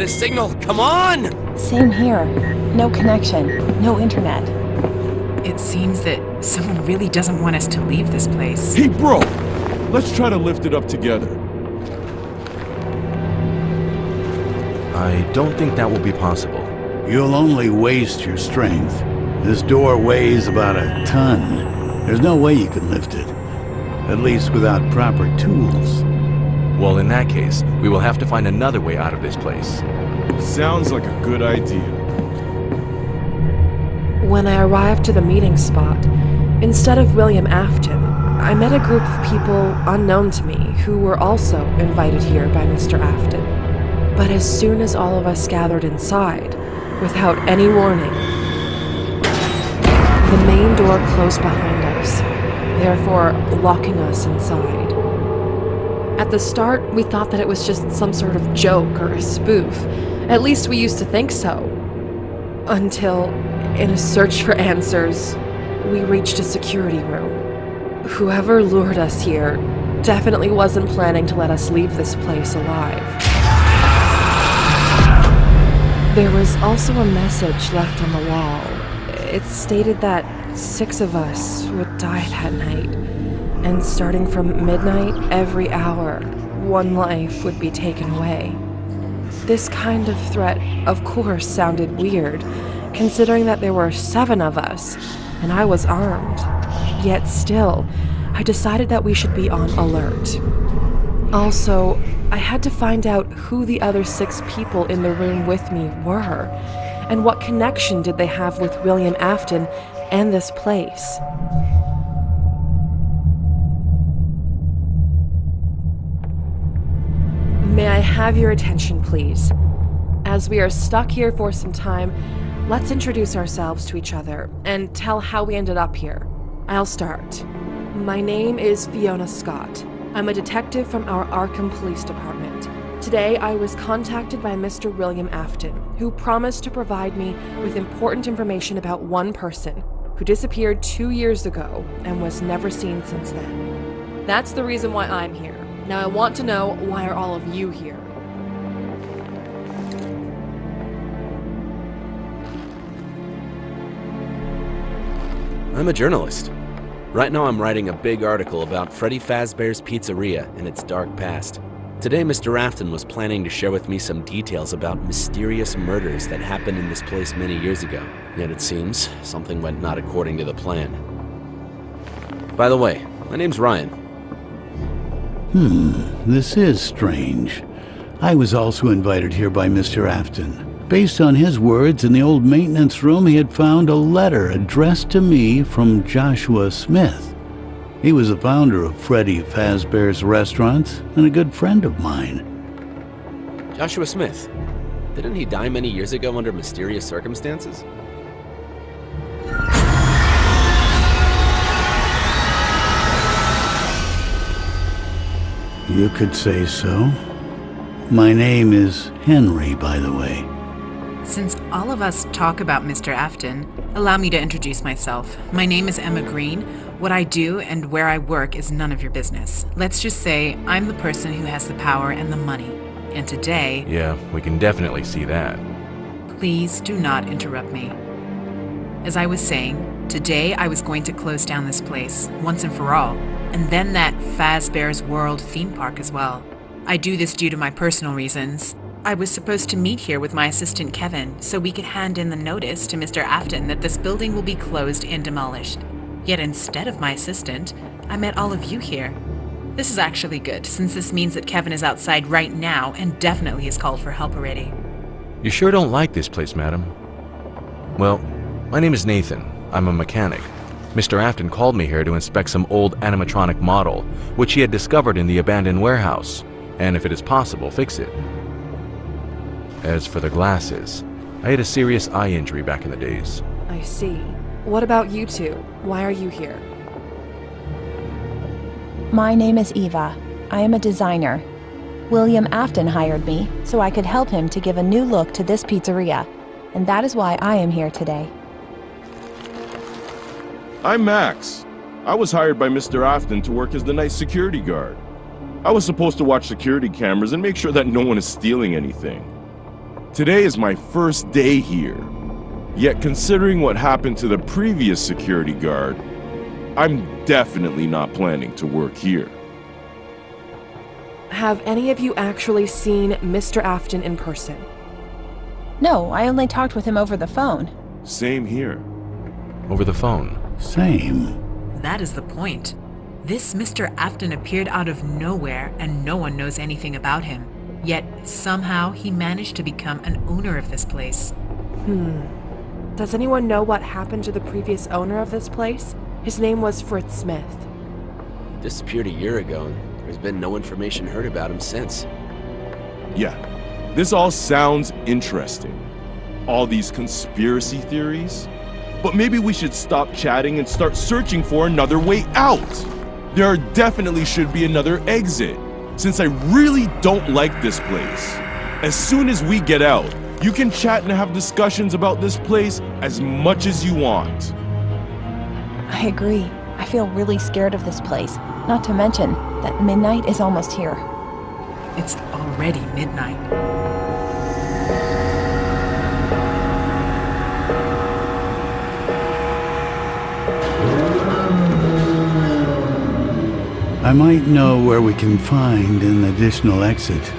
Signal, come on! Same here. No connection, no internet. It seems that someone really doesn't want us to leave this place. Hey, bro! Let's try to lift it up together. I don't think that will be possible. You'll only waste your strength. This door weighs about a ton. There's no way you can lift it. At least without proper tools. Well, in that case, we will have to find another way out of this place. Sounds like a good idea. When I arrived to the meeting spot, instead of William Afton, I met a group of people unknown to me who were also invited here by Mr. Afton. But as soon as all of us gathered inside, without any warning, the main door closed behind us, therefore locking us inside. At the start, we thought that it was just some sort of joke or a spoof. At least we used to think so. Until, in a search for answers, we reached a security room. Whoever lured us here definitely wasn't planning to let us leave this place alive. There was also a message left on the wall. It stated that 6 of us would die that night. And starting from midnight, every hour, 1 life would be taken away. This kind of threat, of course, sounded weird, considering that there were 7 of us, and I was armed. Yet still, I decided that we should be on alert. Also, I had to find out who the other 6 people in the room with me were, and what connection did they have with William Afton and this place. May I have your attention, please? As we are stuck here for some time, let's introduce ourselves to each other and tell how we ended up here. I'll start. My name is Fiona Scott. I'm a detective from our Arkham Police Department. Today, I was contacted by Mr. William Afton, who promised to provide me with important information about one person who disappeared 2 years ago and was never seen since then. That's the reason why I'm here. Now I want to know, why are all of you here? I'm a journalist. Right now I'm writing a big article about Freddy Fazbear's Pizzeria and its dark past. Today Mr. Afton was planning to share with me some details about mysterious murders that happened in this place many years ago. Yet it seems something went not according to the plan. By the way, my name's Ryan. This is strange. I was also invited here by Mr. Afton. Based on his words, in the old maintenance room he had found a letter addressed to me from Joshua Smith. He was the founder of Freddy Fazbear's Restaurants and a good friend of mine. Joshua Smith. Didn't he die many years ago under mysterious circumstances? You could say so. My name is Henry, by the way. Since all of us talk about Mr. Afton, allow me to introduce myself. My name is Emma Green. What I do and where I work is none of your business. Let's just say I'm the person who has the power and the money. And today... Yeah, we can definitely see that. Please do not interrupt me. As I was saying, today I was going to close down this place, once and for all, and then that Fazbear's World theme park as well. I do this due to my personal reasons. I was supposed to meet here with my assistant Kevin, so we could hand in the notice to Mr. Afton that this building will be closed and demolished. Yet instead of my assistant, I met all of you here. This is actually good, since this means that Kevin is outside right now and definitely has called for help already. You sure don't like this place, madam? Well, my name is Nathan. I'm a mechanic. Mr. Afton called me here to inspect some old animatronic model, which he had discovered in the abandoned warehouse, and if it is possible, fix it. As for the glasses, I had a serious eye injury back in the days. I see. What about you two? Why are you here? My name is Eva. I am a designer. William Afton hired me so I could help him to give a new look to this pizzeria, and that is why I am here today. I'm Max. I was hired by Mr. Afton to work as the night security guard. I was supposed to watch security cameras and make sure that no one is stealing anything. Today is my first day here. Yet considering what happened to the previous security guard, I'm definitely not planning to work here. Have any of you actually seen Mr. Afton in person? No, I only talked with him over the phone. Same here. Over the phone? Same. That is the point. This Mr. Afton appeared out of nowhere and no one knows anything about him. Yet, somehow, he managed to become an owner of this place. Does anyone know what happened to the previous owner of this place? His name was Fritz Smith. He disappeared a year ago, and there's been no information heard about him since. Yeah, this all sounds interesting. All these conspiracy theories. But maybe we should stop chatting and start searching for another way out. There definitely should be another exit, since I really don't like this place. As soon as we get out, you can chat and have discussions about this place as much as you want. I agree. I feel really scared of this place. Not to mention that midnight is almost here. It's already midnight. I might know where we can find an additional exit.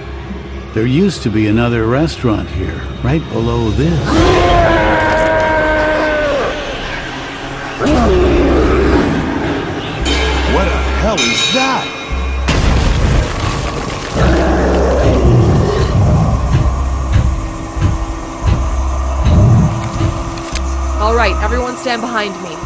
There used to be another restaurant here, right below this. What the hell is that? All right, everyone stand behind me.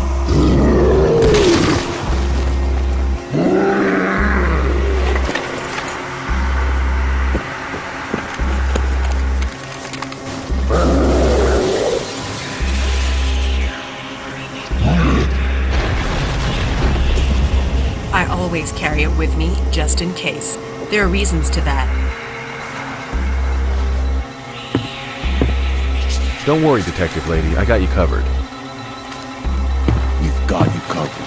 I always carry it with me, just in case. There are reasons to that. Don't worry, detective lady. I got you covered. We've got you covered.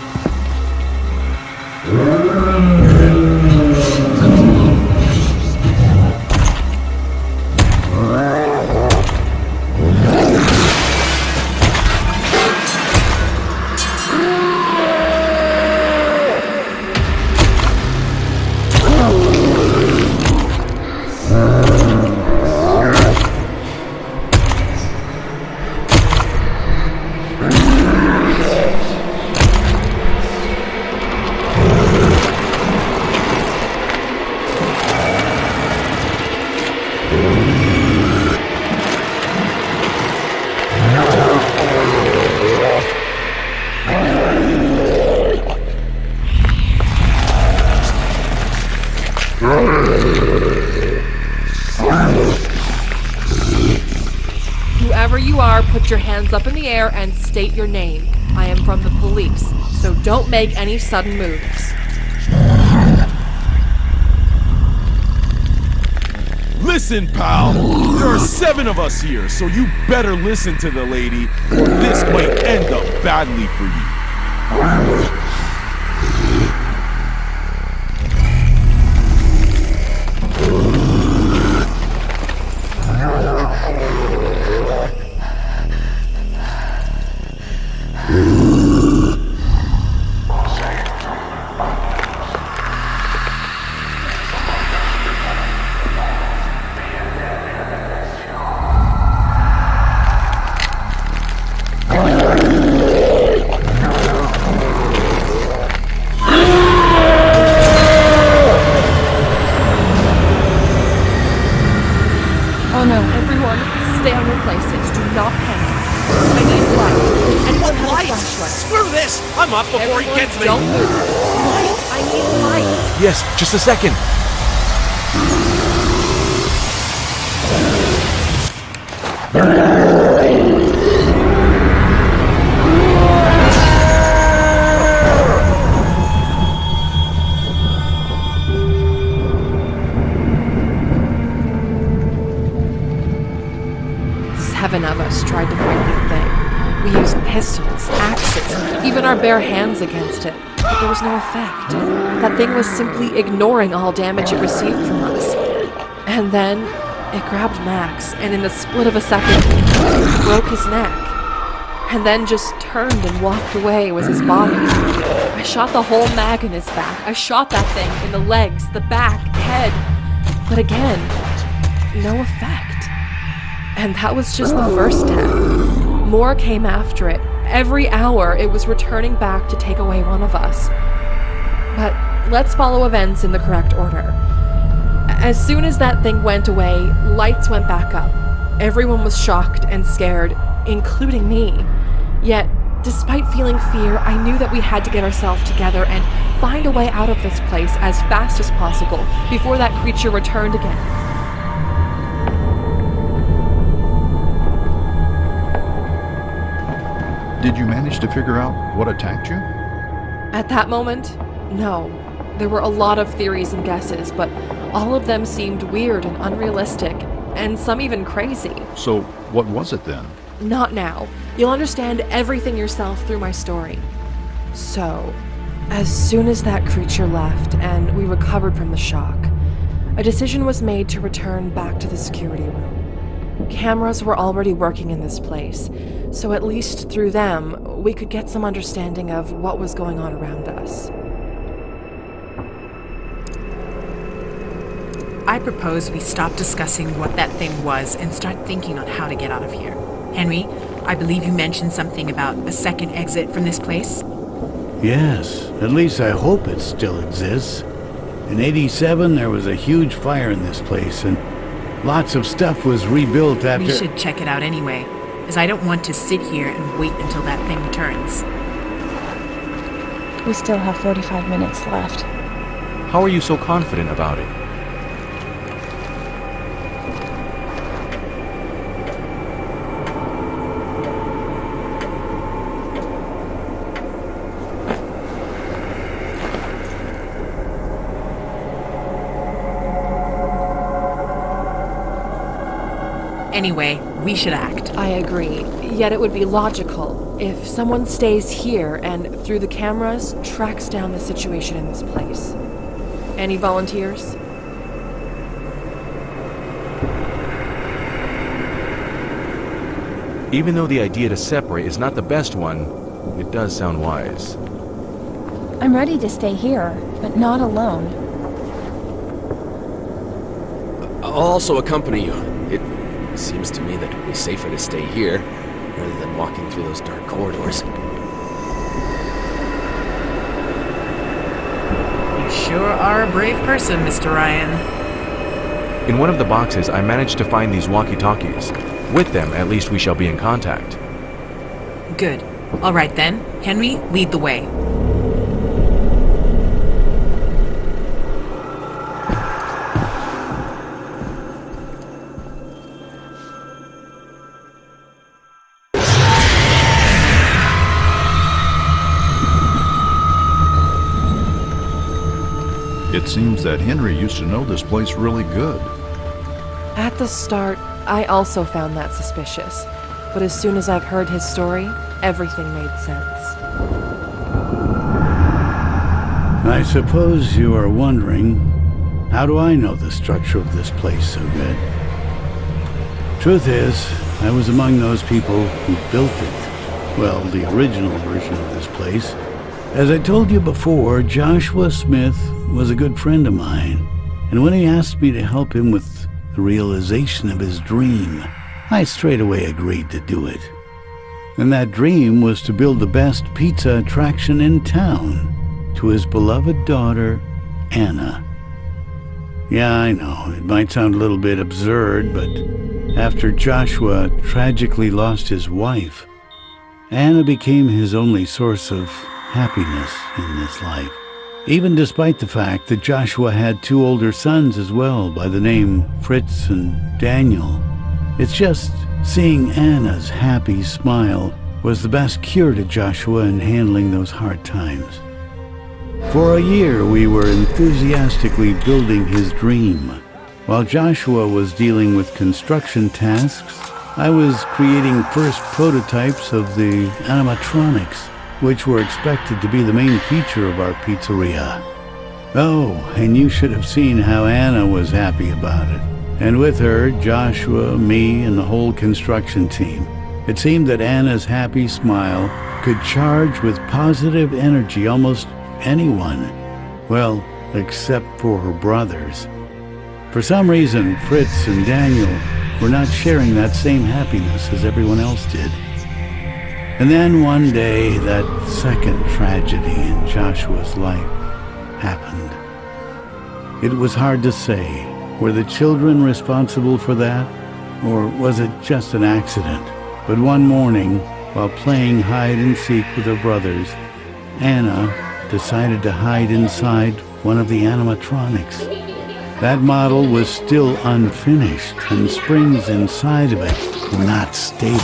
Whoever you are, put your hands up in the air and state your name. I am from the police, so don't make any sudden moves. Listen, pal, there are 7 of us here, so you better listen to the lady, or this might end up badly for you. Oh no, everyone, stay on your places. Do not panic. I need light. Does anyone have a flashlight? Screw this! I'm up before Everyone, he gets me! don't move. Light! I need light! Yes, just a second. Seven of us tried to fight the thing. We used pistols, axes, even our bare hands against it, but there was no effect. That thing was simply ignoring all damage it received from us. And then, it grabbed Max, and in the split of a second, broke his neck. And then just turned and walked away with his body. I shot the whole mag in his back. I shot that thing in the legs, the back, head. But again, no effect. And that was just the first death. More came after it. Every hour, it was returning back to take away one of us. But let's follow events in the correct order. As soon as that thing went away, lights went back up. Everyone was shocked and scared, including me. Yet, despite feeling fear, I knew that we had to get ourselves together and find a way out of this place as fast as possible before that creature returned again. Did you manage to figure out what attacked you? At that moment, no. There were a lot of theories and guesses, but all of them seemed weird and unrealistic, and some even crazy. So, what was it then? Not now. You'll understand everything yourself through my story. So, as soon as that creature left and we recovered from the shock, a decision was made to return back to the security room. Cameras were already working in this place, so at least through them, we could get some understanding of what was going on around us. I propose we stop discussing what that thing was and start thinking on how to get out of here. Henry, I believe you mentioned something about a second exit from this place? Yes, at least I hope it still exists. In '87, there was a huge fire in this place, and lots of stuff was rebuilt after... We should check it out anyway, as I don't want to sit here and wait until that thing returns. We still have 45 minutes left. How are you so confident about it? Anyway, we should act. I agree. Yet it would be logical if someone stays here and, through the cameras, tracks down the situation in this place. Any volunteers? Even though the idea to separate is not the best one, it does sound wise. I'm ready to stay here, but not alone. I'll also accompany you. It seems to me that it would be safer to stay here rather than walking through those dark corridors. You sure are a brave person, Mr. Ryan. In one of the boxes, I managed to find these walkie-talkies. With them, at least we shall be in contact. Good. All right then. Henry, lead the way. It seems that Henry used to know this place really good. At the start, I also found that suspicious. But as soon as I've heard his story, everything made sense. I suppose you are wondering, how do I know the structure of this place so good? Truth is, I was among those people who built it. Well, the original version of this place. As I told you before, Joshua Smith was a good friend of mine, and when he asked me to help him with the realization of his dream, I straight away agreed to do it. And that dream was to build the best pizza attraction in town to his beloved daughter, Anna. Yeah, I know, it might sound a little bit absurd, but after Joshua tragically lost his wife, Anna became his only source of happiness in this life. Even despite the fact that Joshua had 2 older sons as well by the name Fritz and Daniel. It's just seeing Anna's happy smile was the best cure to Joshua in handling those hard times. For a year we were enthusiastically building his dream. While Joshua was dealing with construction tasks, I was creating first prototypes of the animatronics, which were expected to be the main feature of our pizzeria. Oh, and you should have seen how Anna was happy about it. And with her, Joshua, me, and the whole construction team. It seemed that Anna's happy smile could charge with positive energy almost anyone. Well, except for her brothers. For some reason, Fritz and Daniel were not sharing that same happiness as everyone else did. And then one day, that second tragedy in Joshua's life happened. It was hard to say. Were the children responsible for that? Or was it just an accident? But one morning, while playing hide and seek with her brothers, Anna decided to hide inside one of the animatronics. That model was still unfinished, and springs inside of it were not stable.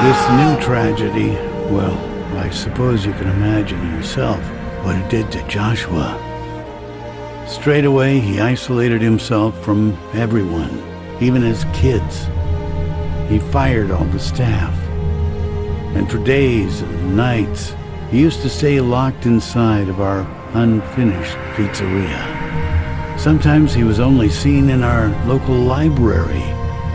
This new tragedy, well, I suppose you can imagine yourself what it did to Joshua. Straight away, he isolated himself from everyone, even his kids. He fired all the staff. And for days and nights, he used to stay locked inside of our unfinished pizzeria. Sometimes he was only seen in our local library,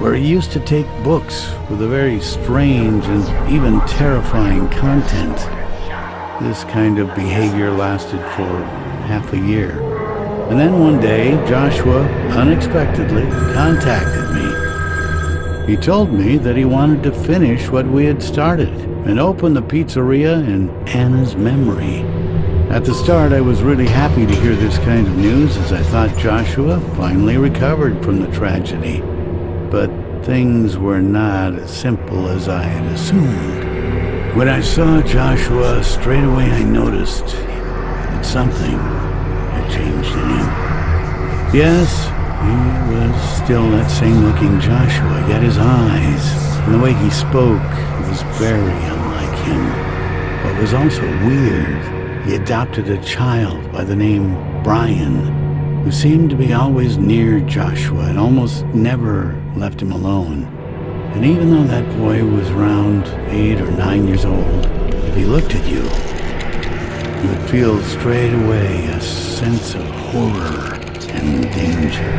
where he used to take books with a very strange and even terrifying content. This kind of behavior lasted for half a year. And then one day, Joshua unexpectedly contacted me. He told me that he wanted to finish what we had started and open the pizzeria in Anna's memory. At the start, I was really happy to hear this kind of news, as I thought Joshua finally recovered from the tragedy. But things were not as simple as I had assumed. When I saw Joshua, straight away I noticed that something had changed in him. Yes, he was still that same-looking Joshua, yet his eyes and the way he spoke was very unlike him. What was also weird, he adopted a child by the name Brian, who seemed to be always near Joshua and almost never left him alone. And even though that boy was around 8 or 9 years old, if he looked at you, you would feel straight away a sense of horror and danger.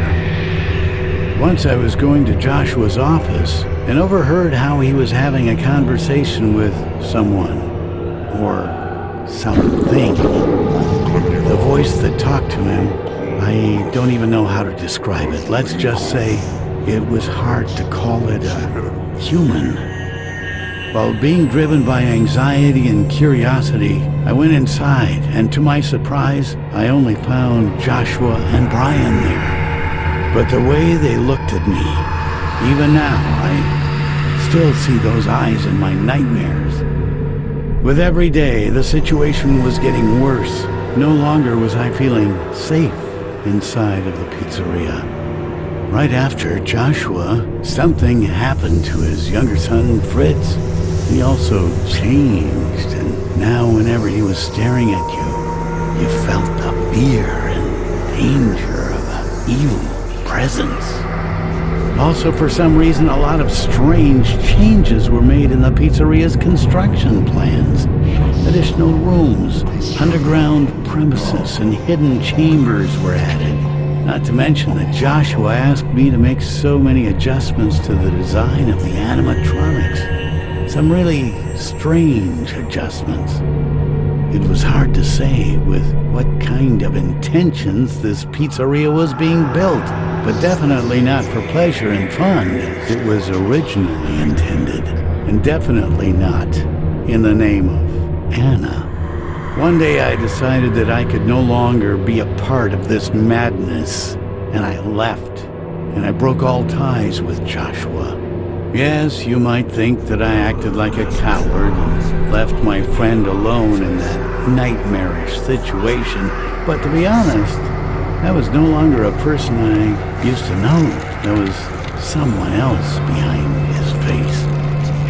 Once I was going to Joshua's office and overheard how he was having a conversation with someone, or something. The voice that talked to him, I don't even know how to describe it. Let's just say it was hard to call it a human. While being driven by anxiety and curiosity, I went inside, and to my surprise, I only found Joshua and Brian there. But the way they looked at me, even now, I still see those eyes in my nightmares. With every day, the situation was getting worse. No longer was I feeling safe inside of the pizzeria. Right after Joshua, something happened to his younger son, Fritz. He also changed, and now whenever he was staring at you, you felt the fear and danger of an evil presence. Also, for some reason, a lot of strange changes were made in the pizzeria's construction plans. Additional rooms, underground premises, and hidden chambers were added. Not to mention that Joshua asked me to make so many adjustments to the design of the animatronics. Some really strange adjustments. It was hard to say with what kind of intentions this pizzeria was being built, but definitely not for pleasure and fun as it was originally intended, and definitely not in the name of Anna. One day I decided that I could no longer be a part of this madness, and I left, and I broke all ties with Joshua. Yes, you might think that I acted like a coward and left my friend alone in that nightmarish situation, but to be honest, that was no longer a person I used to know. There was someone else behind his face.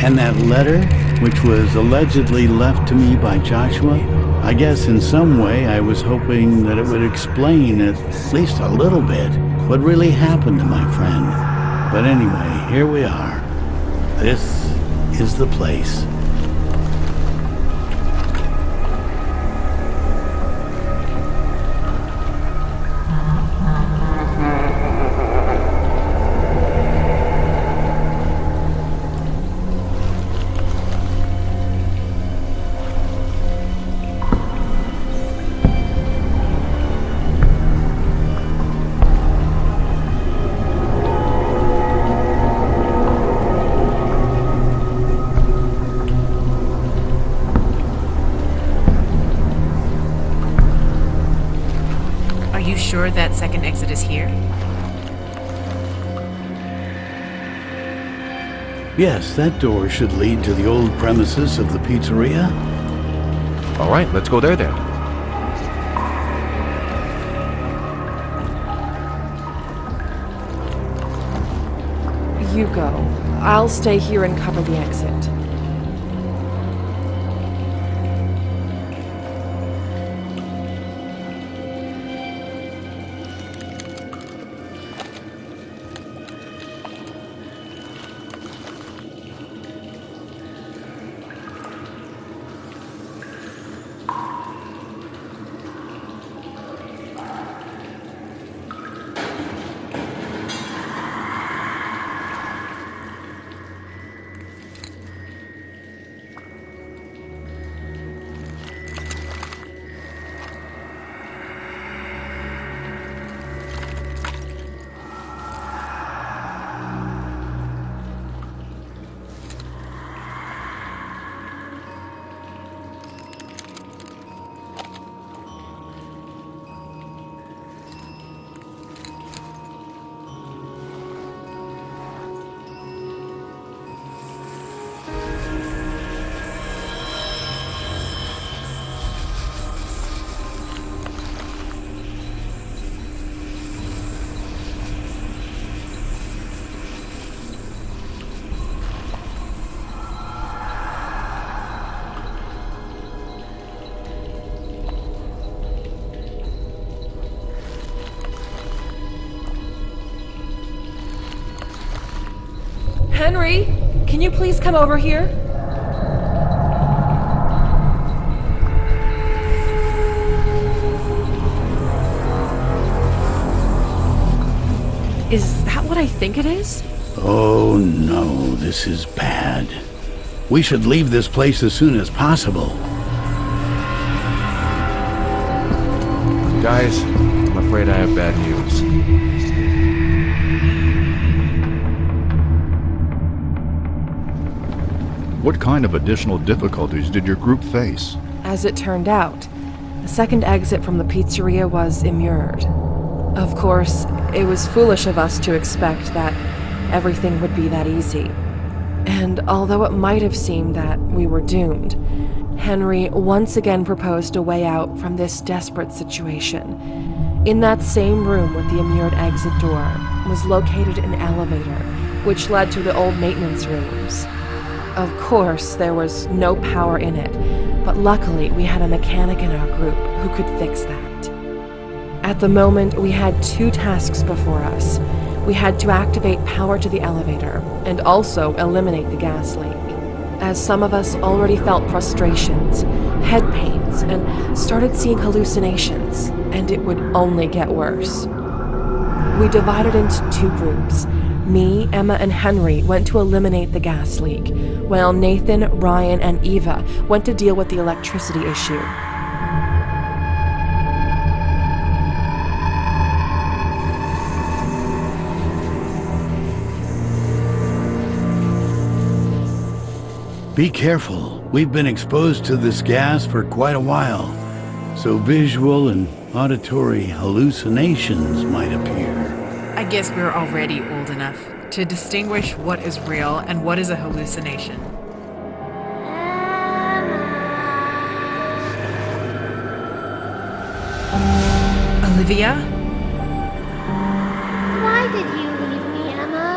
And that letter, which was allegedly left to me by Joshua, I guess in some way I was hoping that it would explain at least a little bit what really happened to my friend. But anyway, here we are. This is the place. Sure that second exit is here? Yes, that door should lead to the old premises of the pizzeria. All right, let's go there then. You go. I'll stay here and cover the exit. Henry, can you please come over here? Is that what I think it is? Oh no, this is bad. We should leave this place as soon as possible. Guys, I'm afraid I have bad news. What kind of additional difficulties did your group face? As it turned out, the second exit from the pizzeria was immured. Of course, it was foolish of us to expect that everything would be that easy. And although it might have seemed that we were doomed, Henry once again proposed a way out from this desperate situation. In that same room with the immured exit door was located an elevator, which led to the old maintenance rooms. Of course, there was no power in it, but luckily we had a mechanic in our group who could fix that. At the moment, we had 2 tasks before us. We had to activate power to the elevator and also eliminate the gas leak. As some of us already felt frustrations, head pains, and started seeing hallucinations, and it would only get worse. We divided into 2 groups. Me, Emma, and Henry went to eliminate the gas leak, while Nathan, Ryan, and Eva went to deal with the electricity issue. Be careful. We've been exposed to this gas for quite a while, so visual and auditory hallucinations might appear. I guess we're already old enough to distinguish what is real and what is a hallucination. Olivia? Why did you leave me, Emma?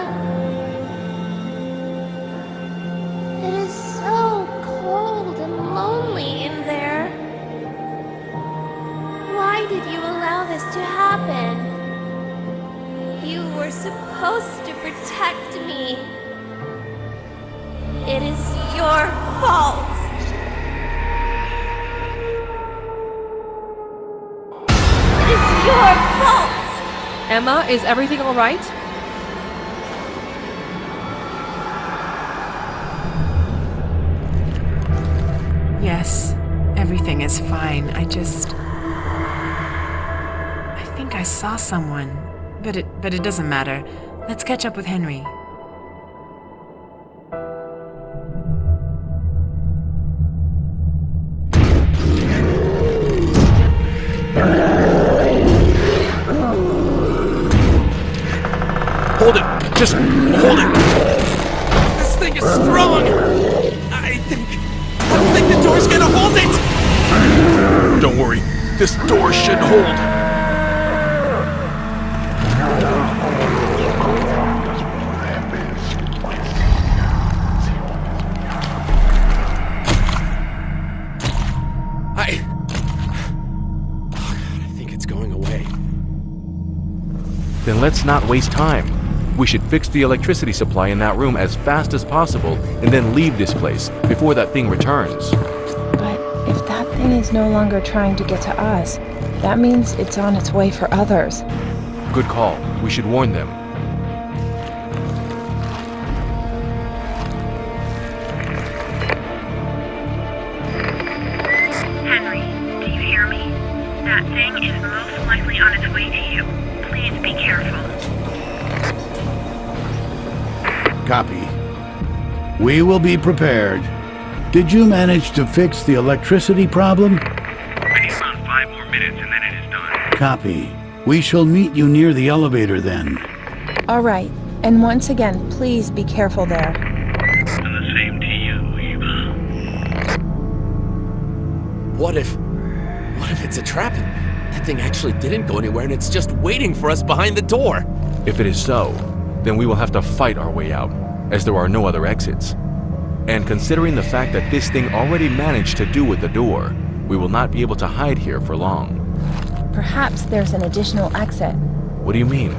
It is so cold and lonely in there. Why did you allow this to happen? You were supposed to protect me. It is your fault. It is your fault. Emma, is everything all right? Yes, everything is fine. I think I saw someone, but it doesn't matter. Let's catch up with Henry. Hold it! Just hold it! This thing is strong! I think the door's gonna hold it! Don't worry, this door should hold. I think it's going away. Then let's not waste time. We should fix the electricity supply in that room as fast as possible and then leave this place before that thing returns. But if that thing is no longer trying to get to us, that means it's on its way for others. Good call. We should warn them. Henry, do you hear me? That thing is most likely on its way to you. Please be careful. Copy. We will be prepared. Did you manage to fix the electricity problem? I need about 5 more minutes and then it is done. Copy. We shall meet you near the elevator then. All right. And once again, please be careful there. And the same to you, Eva. What if it's a trap? That thing actually didn't go anywhere and it's just waiting for us behind the door. If it is so, then we will have to fight our way out, as there are no other exits. And considering the fact that this thing already managed to do with the door, we will not be able to hide here for long. Perhaps there's an additional exit. What do you mean?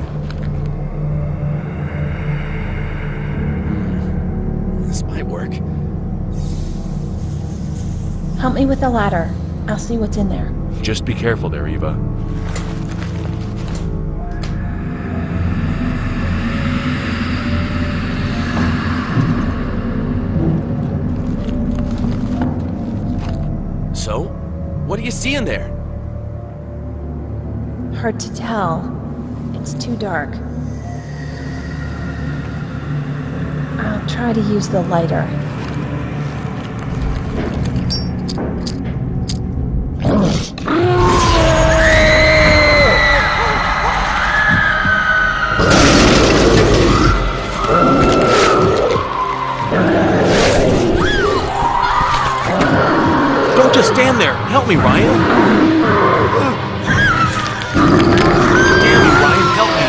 This might work. Help me with the ladder. I'll see what's in there. Just be careful there, Eva. So, what do you see in there? Hard to tell. It's too dark. I'll try to use the lighter. Don't just stand there! Help me, Ryan! Damn you, Ryan, help me!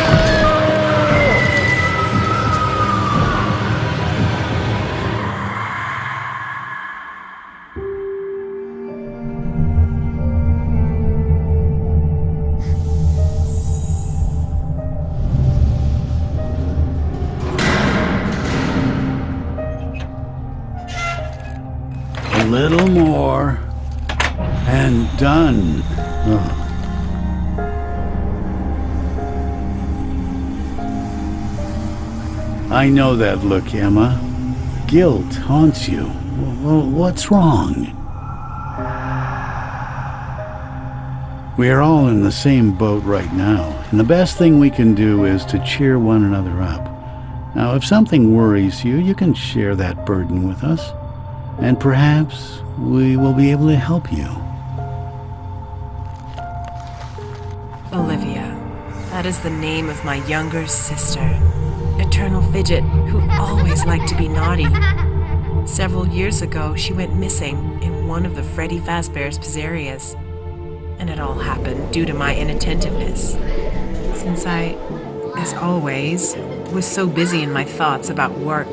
little more. And done. Oh. I know that look, Emma. Guilt haunts you. What's wrong? We are all in the same boat right now, and the best thing we can do is to cheer one another up. Now, if something worries you, you can share that burden with us, and perhaps we will be able to help you. Olivia. That is the name of my younger sister. Eternal fidget who always liked to be naughty. Several years ago, she went missing in one of the Freddy Fazbear's pizzerias. And it all happened due to my inattentiveness. Since I, as always, was so busy in my thoughts about work,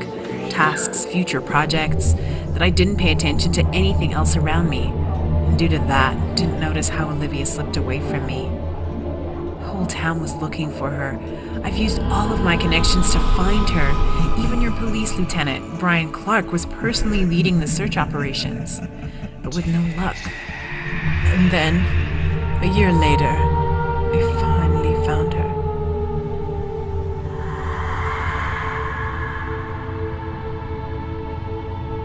tasks, future projects, that I didn't pay attention to anything else around me. And due to that, didn't notice how Olivia slipped away from me. The whole town was looking for her. I've used all of my connections to find her. Even your police lieutenant, Brian Clark, was personally leading the search operations. But with no luck. And then, a year later, we finally found her.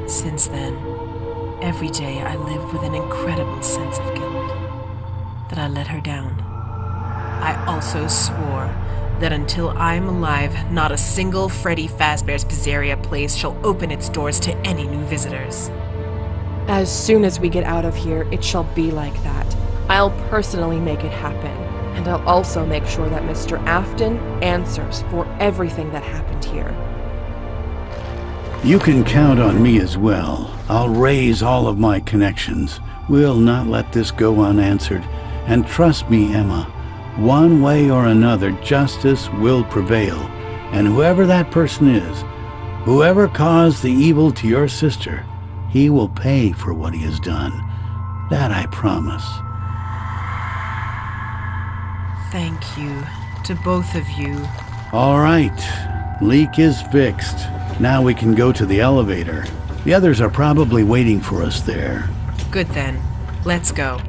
Since then, every day I live with an incredible sense of guilt that I let her down. I also swore that until I am alive, not a single Freddy Fazbear's Pizzeria place shall open its doors to any new visitors. As soon as we get out of here, it shall be like that. I'll personally make it happen. And I'll also make sure that Mr. Afton answers for everything that happened here. You can count on me as well. I'll raise all of my connections. We'll not let this go unanswered. And trust me, Emma, one way or another, justice will prevail. And whoever that person is, whoever caused the evil to your sister, he will pay for what he has done. That I promise. Thank you to both of you. All right. Leak is fixed. Now we can go to the elevator. The others are probably waiting for us there. Good then. Let's go.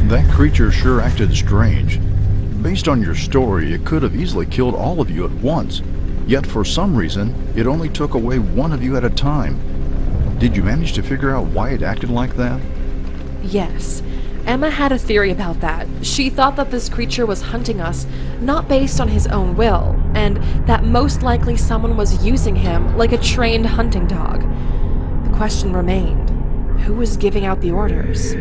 That creature sure acted strange. Based on your story, it could have easily killed all of you at once. Yet for some reason, it only took away one of you at a time. Did you manage to figure out why it acted like that? Yes. Emma had a theory about that. She thought that this creature was hunting us, not based on his own will, and that most likely someone was using him like a trained hunting dog. The question remained, who was giving out the orders?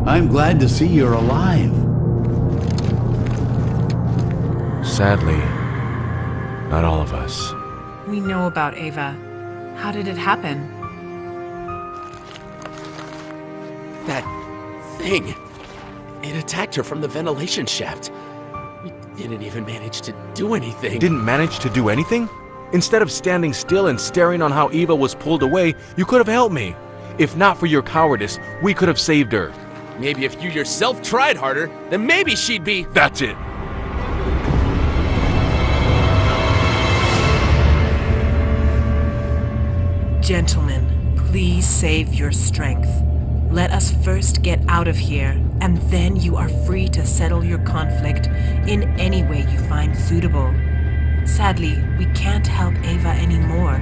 I'm glad to see you're alive. Sadly, not all of us. We know about Ava. How did it happen? That thing. It attacked her from the ventilation shaft. We didn't even manage to do anything. Didn't manage to do anything? Instead of standing still and staring on how Eva was pulled away, you could have helped me. If not for your cowardice, we could have saved her. Maybe if you yourself tried harder, then maybe she'd be... That's it. Gentlemen, please save your strength. Let us first get out of here, and then you are free to settle your conflict in any way you find suitable. Sadly, we can't help Ava anymore,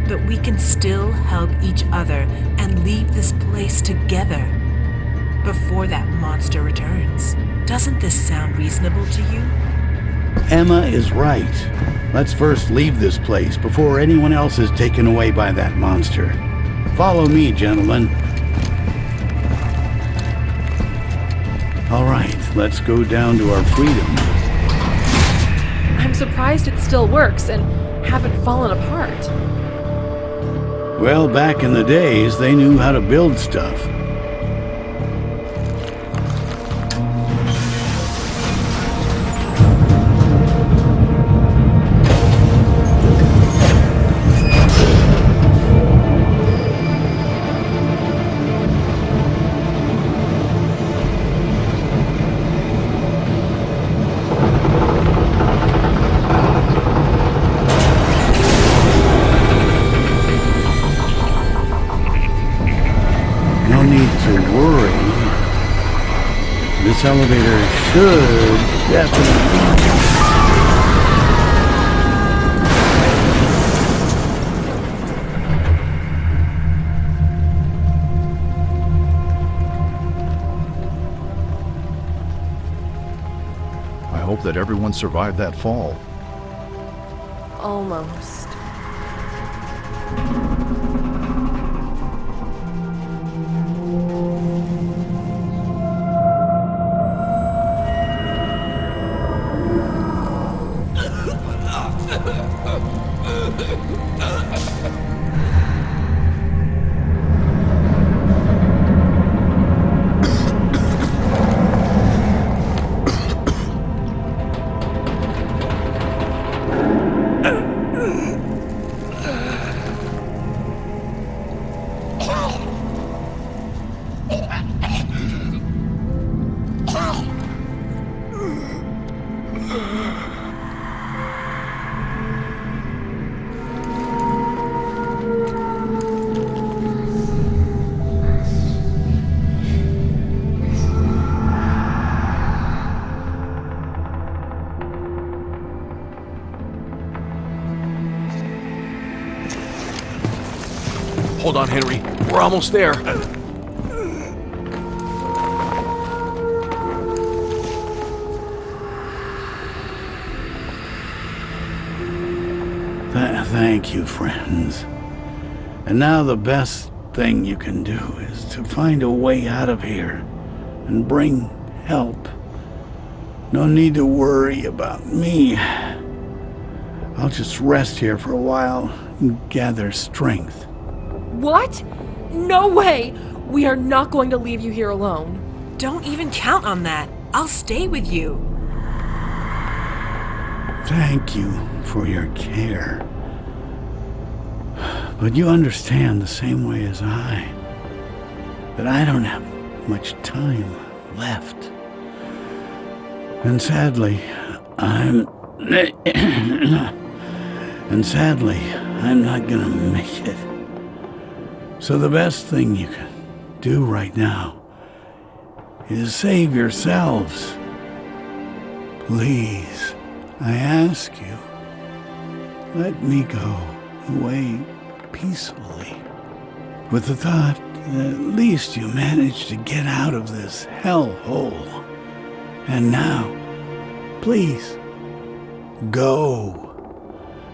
but we can still help each other and leave this place together before that monster returns. Doesn't this sound reasonable to you? Emma is right. Let's first leave this place before anyone else is taken away by that monster. Follow me, gentlemen. All right, let's go down to our freedom. I'm surprised it still works and haven't fallen apart. Well, back in the days, they knew how to build stuff. This elevator should definitely... I hope that everyone survived that fall. Almost. Hold on, Henry. We're almost there. Thank you, friends. And now the best thing you can do is to find a way out of here and bring help. No need to worry about me. I'll just rest here for a while and gather strength. What? No way! We are not going to leave you here alone. Don't even count on that. I'll stay with you. Thank you for your care. But you understand the same way as I, that I don't have much time left. And sadly, I'm not gonna make it. So the best thing you can do right now is save yourselves. Please, I ask you, let me go away peacefully, with the thought that at least you managed to get out of this hellhole. And now, please, go.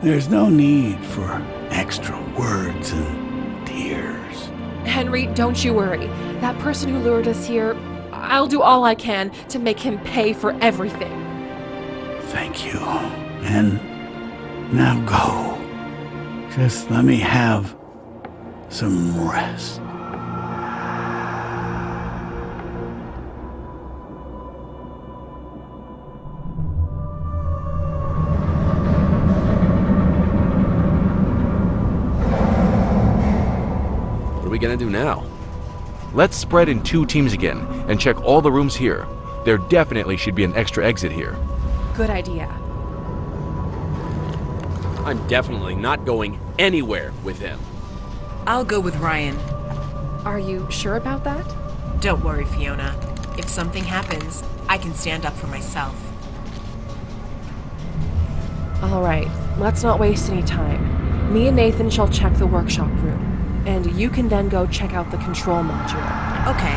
There's no need for extra words and tears. Henry, don't you worry. That person who lured us here, I'll do all I can to make him pay for everything. Thank you. And now go. Just let me have some rest. What are we gonna do now? Let's spread in 2 teams again and check all the rooms here. There definitely should be an extra exit here. Good idea. I'm definitely not going anywhere with him. I'll go with Ryan. Are you sure about that? Don't worry, Fiona. If something happens, I can stand up for myself. All right, let's not waste any time. Me and Nathan shall check the workshop room, and you can then go check out the control module. Okay.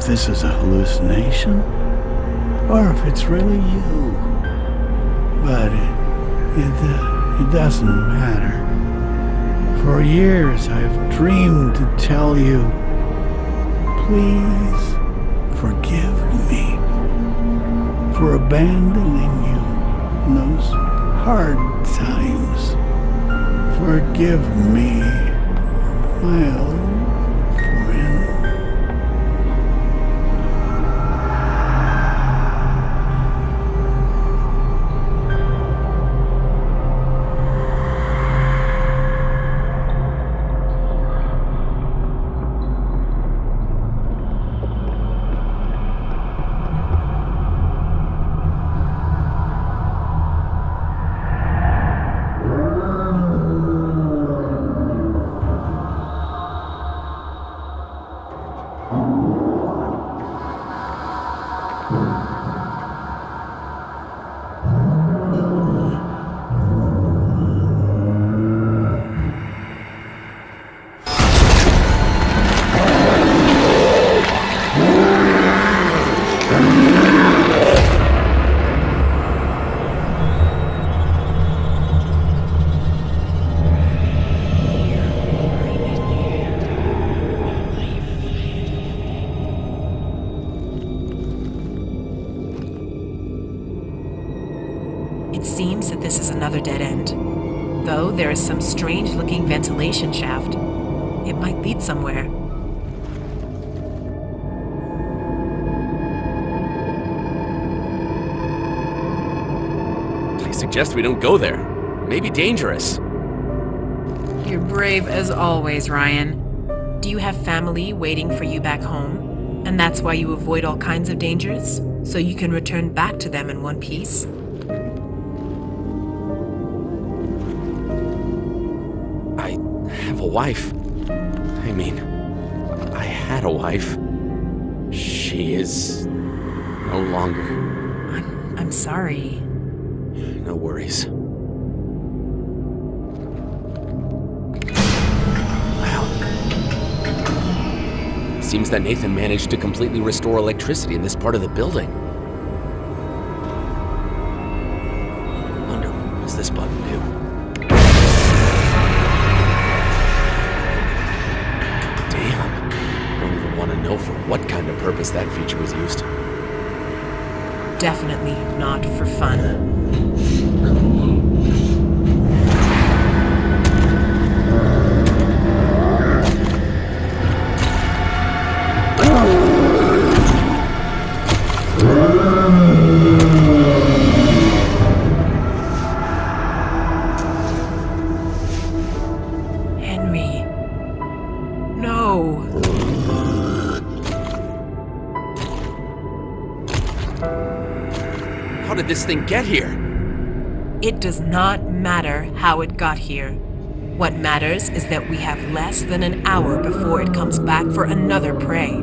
if this is a hallucination, or if it's really you. But it doesn't matter. For years I've dreamed to tell you, please forgive me for abandoning you in those hard times. Forgive me, my old friend. It seems that this is another dead end. Though there is some strange-looking ventilation shaft. It might lead somewhere. I suggest we don't go there. Maybe dangerous. You're brave as always, Ryan. Do you have family waiting for you back home? And that's why you avoid all kinds of dangers? So you can return back to them in one piece? I have a wife. I mean, I had a wife. She is no longer. I'm sorry. No worries. Seems that Nathan managed to completely restore electricity in this part of the building. Wonder, what does this button do? Damn. I don't even want to know for what kind of purpose that feature was used. Definitely not for fun. Henry. No. How did this thing get here? It does not matter how it got here. What matters is that we have less than an hour before it comes back for another prey.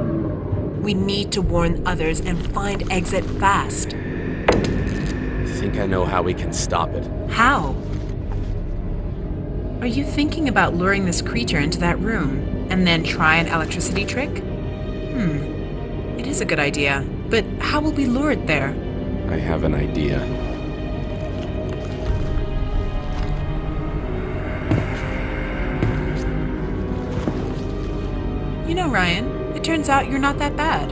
We need to warn others and find exit fast. I think I know how we can stop it. How? Are you thinking about luring this creature into that room and then try an electricity trick? It is a good idea, but how will we lure it there? I have an idea. You know, Ryan, it turns out you're not that bad.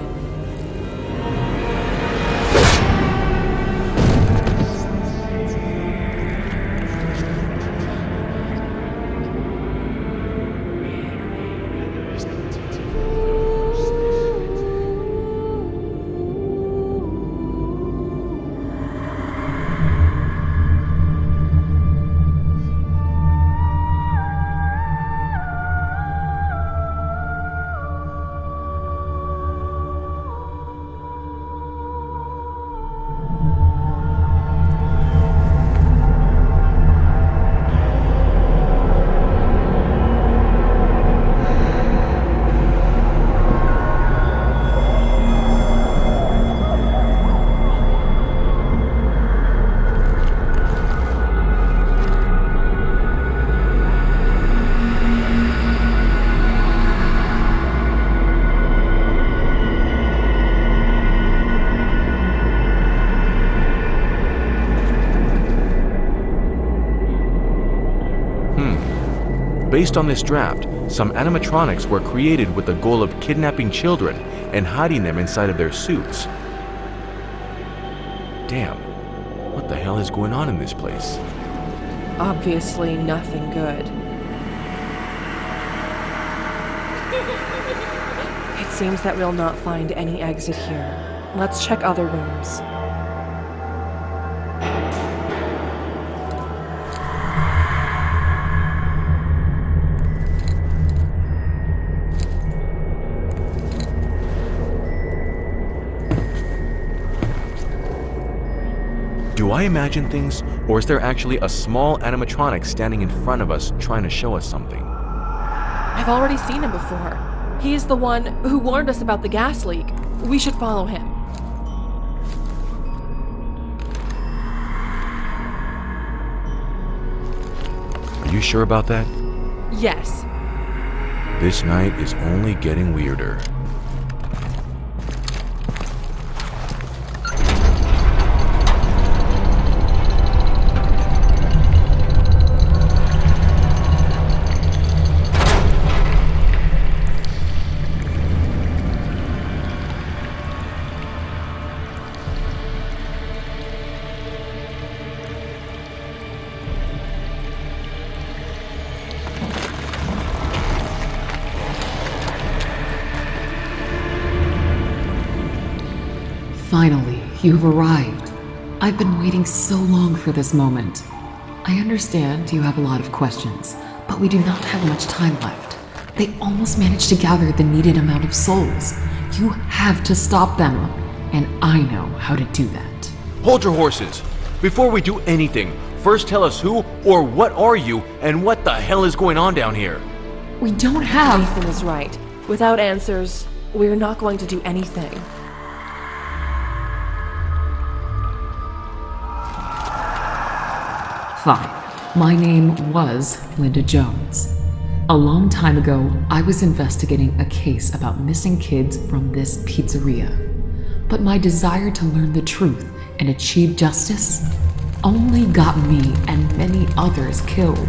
Based on this draft, some animatronics were created with the goal of kidnapping children and hiding them inside of their suits. Damn, what the hell is going on in this place? Obviously nothing good. It seems that we'll not find any exit here. Let's check other rooms. Do I imagine things, or is there actually a small animatronic standing in front of us trying to show us something? I've already seen him before. He's the one who warned us about the gas leak. We should follow him. Are you sure about that? Yes. This night is only getting weirder. Finally, you've arrived. I've been waiting so long for this moment. I understand you have a lot of questions, but we do not have much time left. They almost managed to gather the needed amount of souls. You have to stop them, and I know how to do that. Hold your horses! Before we do anything, first tell us who or what are you and what the hell is going on down here? We don't have... Nathan is right. Without answers, we're not going to do anything. Fine. My name was Linda Jones. A long time ago, I was investigating a case about missing kids from this pizzeria. But my desire to learn the truth and achieve justice only got me and many others killed.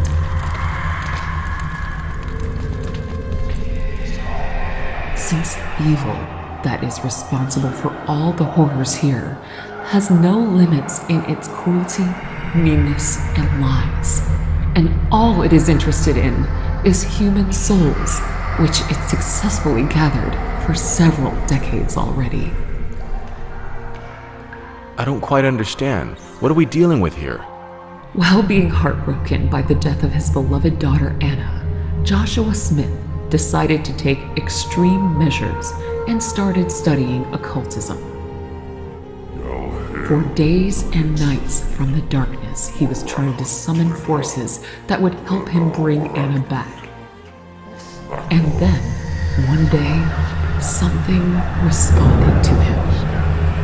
Since evil that is responsible for all the horrors here has no limits in its cruelty, meanness, and lies, and all it is interested in is human souls, which it successfully gathered for several decades already. I don't quite understand. What are we dealing with here? While being heartbroken by the death of his beloved daughter Anna, Joshua Smith decided to take extreme measures and started studying occultism. For days and nights from the darkness, he was trying to summon forces that would help him bring Anna back. And then, one day, something responded to him.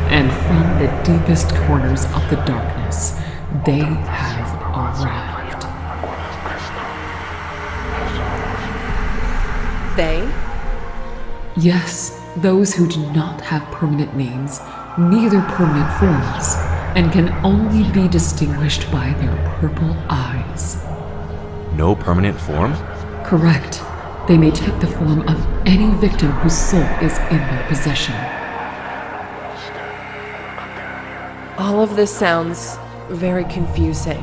And from the deepest corners of the darkness, they have arrived. They? Yes, those who do not have permanent names, neither permanent forms, and can only be distinguished by their purple eyes. No permanent form? Correct. They may take the form of any victim whose soul is in their possession. All of this sounds very confusing.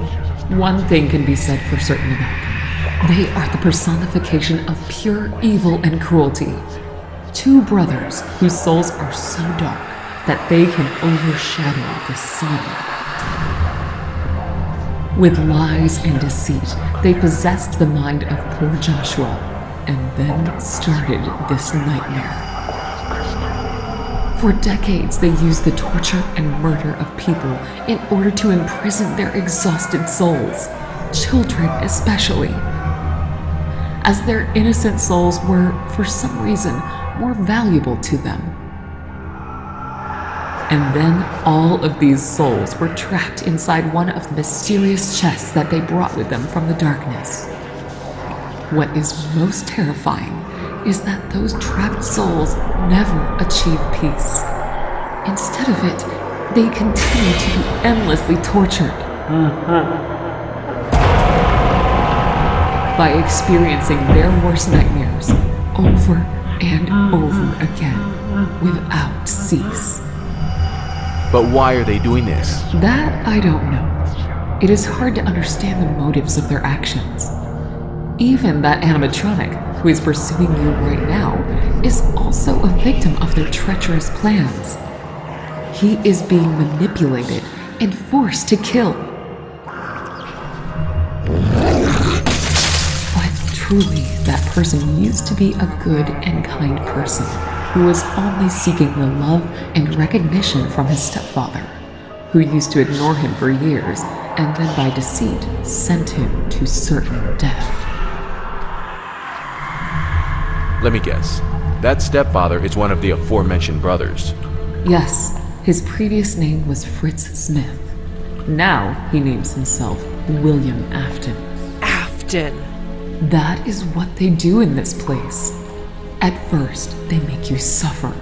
One thing can be said for certain about them. They are the personification of pure evil and cruelty. Two brothers whose souls are so dark that they can overshadow the sun. With lies and deceit, they possessed the mind of poor Joshua, and then started this nightmare. For decades, they used the torture and murder of people in order to imprison their exhausted souls, children especially, as their innocent souls were, for some reason, more valuable to them. And then all of these souls were trapped inside one of the mysterious chests that they brought with them from the darkness. What is most terrifying is that those trapped souls never achieve peace. Instead of it, they continue to be endlessly tortured. by experiencing their worst nightmares over and over again without cease. But why are they doing this? That I don't know. It is hard to understand the motives of their actions. Even that animatronic, who is pursuing you right now, is also a victim of their treacherous plans. He is being manipulated and forced to kill. But truly, that person used to be a good and kind person who was only seeking the love and recognition from his stepfather, who used to ignore him for years and then by deceit sent him to certain death. Let me guess. That stepfather is one of the aforementioned brothers. Yes, his previous name was Fritz Smith. Now he names himself William Afton. Afton! That is what they do in this place. At first, they make you suffer,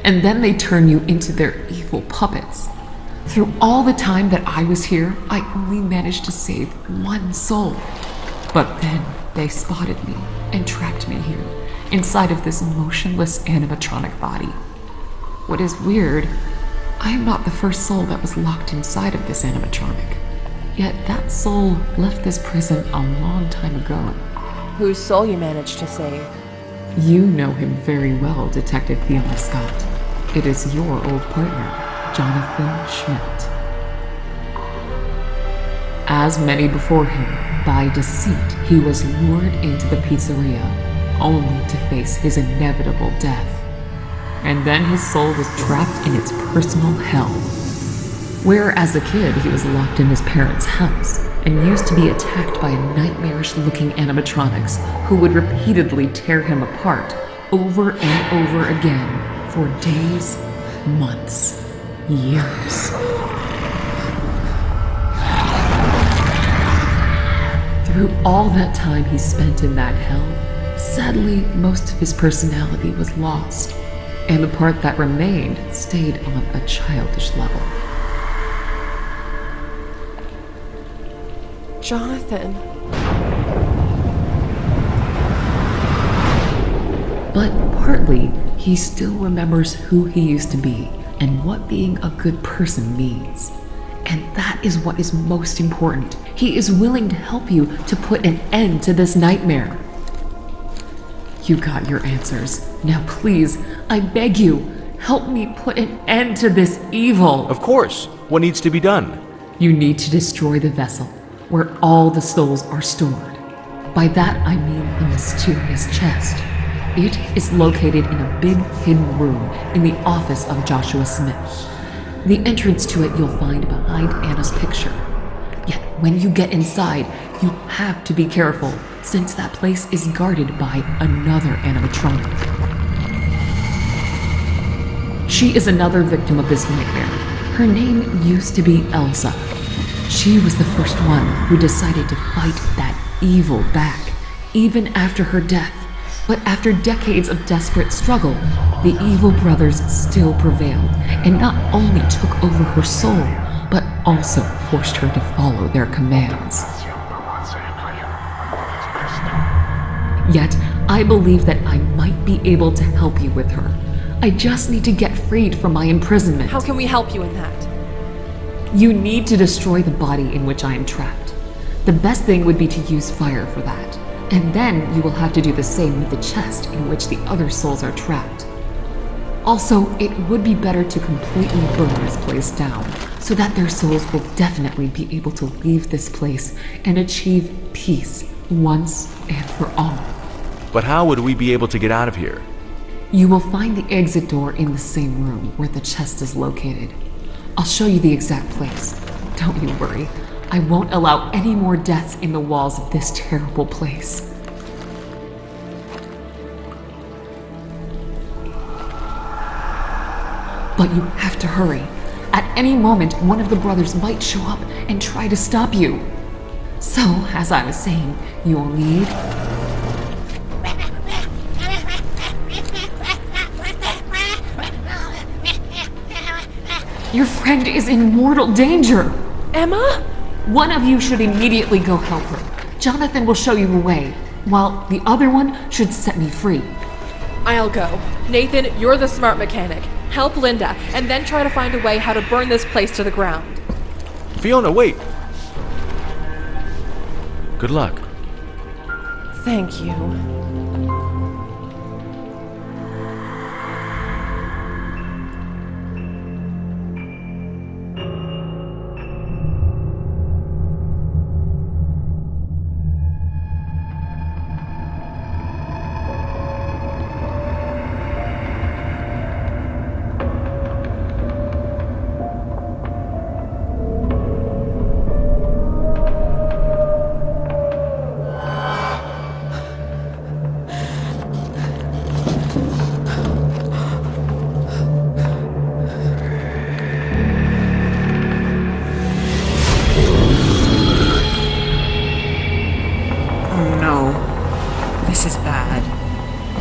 and then they turn you into their evil puppets. Through all the time that I was here, I only managed to save one soul. But then they spotted me and trapped me here, inside of this motionless animatronic body. What is weird, I am not the first soul that was locked inside of this animatronic. Yet that soul left this prison a long time ago. Whose soul you managed to save? You know him very well, Detective Fiona Scott. It is your old partner, Jonathan Schmidt. As many before him, by deceit, he was lured into the pizzeria, only to face his inevitable death. And then his soul was trapped in its personal hell, where as a kid he was locked in his parents' house and used to be attacked by nightmarish-looking animatronics who would repeatedly tear him apart over and over again for days, months, years. Through all that time he spent in that hell, sadly, most of his personality was lost, and the part that remained stayed on a childish level. Jonathan. But partly, he still remembers who he used to be and what being a good person means. And that is what is most important. He is willing to help you to put an end to this nightmare. You got your answers. Now please, I beg you, help me put an end to this evil. Of course. What needs to be done? You need to destroy the vessel, where all the souls are stored. By that I mean the mysterious chest. It is located in a big hidden room in the office of Joshua Smith. The entrance to it you'll find behind Anna's picture. Yet when you get inside, you have to be careful, since that place is guarded by another animatronic. She is another victim of this nightmare. Her name used to be Elsa. She was the first one who decided to fight that evil back, even after her death. But after decades of desperate struggle, the evil brothers still prevailed and not only took over her soul, but also forced her to follow their commands. Yet, I believe that I might be able to help you with her. I just need to get freed from my imprisonment. How can we help you in that? You need to destroy the body in which I am trapped. The best thing would be to use fire for that. And then you will have to do the same with the chest in which the other souls are trapped. Also, it would be better to completely burn this place down, so that their souls will definitely be able to leave this place and achieve peace once and for all. But how would we be able to get out of here? You will find the exit door in the same room where the chest is located. I'll show you the exact place. Don't you worry. I won't allow any more deaths in the walls of this terrible place. But you have to hurry. At any moment, one of the brothers might show up and try to stop you. So, as I was saying, you will need... Your friend is in mortal danger! Emma? One of you should immediately go help her. Jonathan will show you a way, while the other one should set me free. I'll go. Nathan, you're the smart mechanic. Help Linda, and then try to find a way how to burn this place to the ground. Fiona, wait! Good luck. Thank you.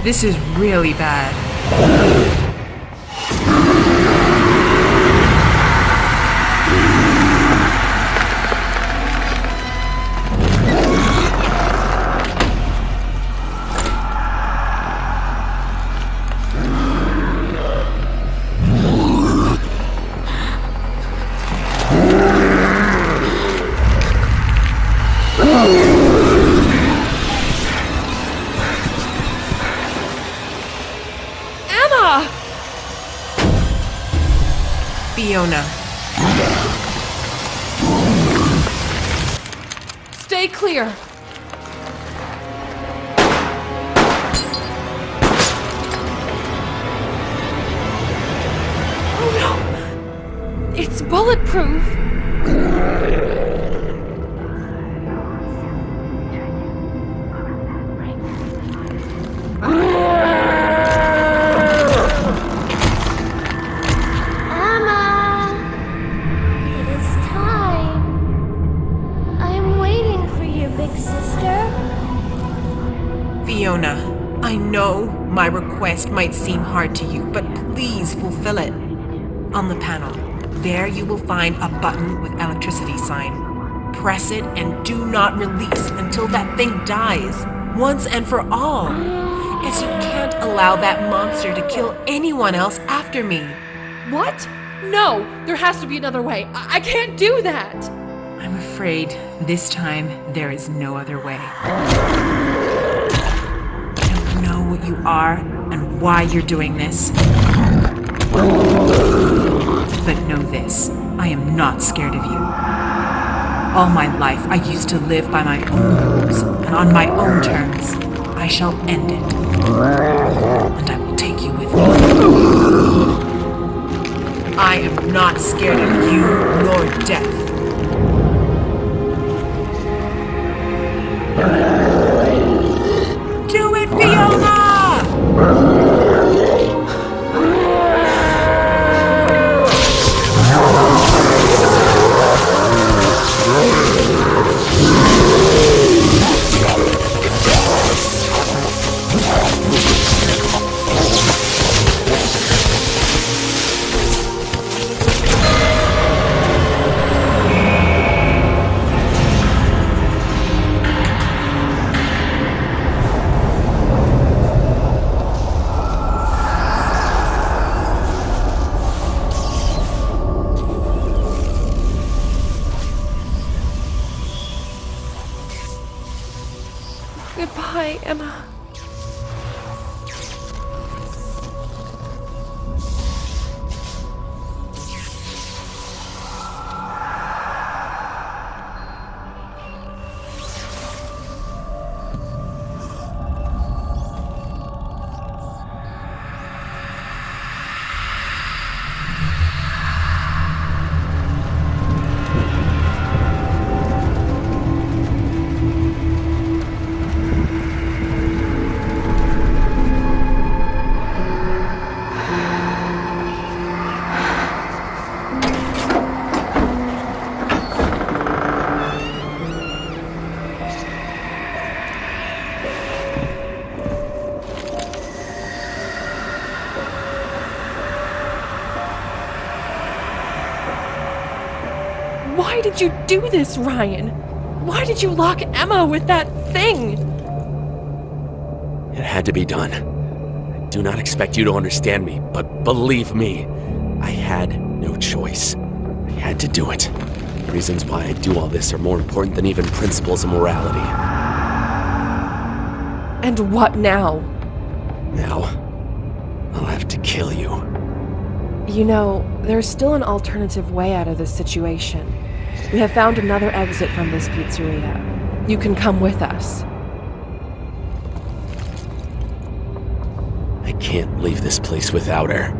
This is really bad. Fiona. Stay clear. Oh no! It's bulletproof! Fiona, I know my request might seem hard to you, but please fulfill it. On the panel, there you will find a button with electricity sign. Press it and do not release until that thing dies, once and for all. As you can't allow that monster to kill anyone else after me. What? No, there has to be another way. I can't do that. I'm afraid this time there is no other way. What you are and why you're doing this. But know this, I am not scared of you. All my life I used to live by my own rules and on my own terms. I shall end it. And I will take you with me. I am not scared of you nor death. Do it, Fiona! Goodbye, Emma. Why did you do this, Ryan? Why did you lock Emma with that thing? It had to be done. I do not expect you to understand me, but believe me, I had no choice. I had to do it. The reasons why I do all this are more important than even principles of morality. And what now? Now, I'll have to kill you. You know, there's still an alternative way out of this situation. We have found another exit from this pizzeria. You can come with us. I can't leave this place without her.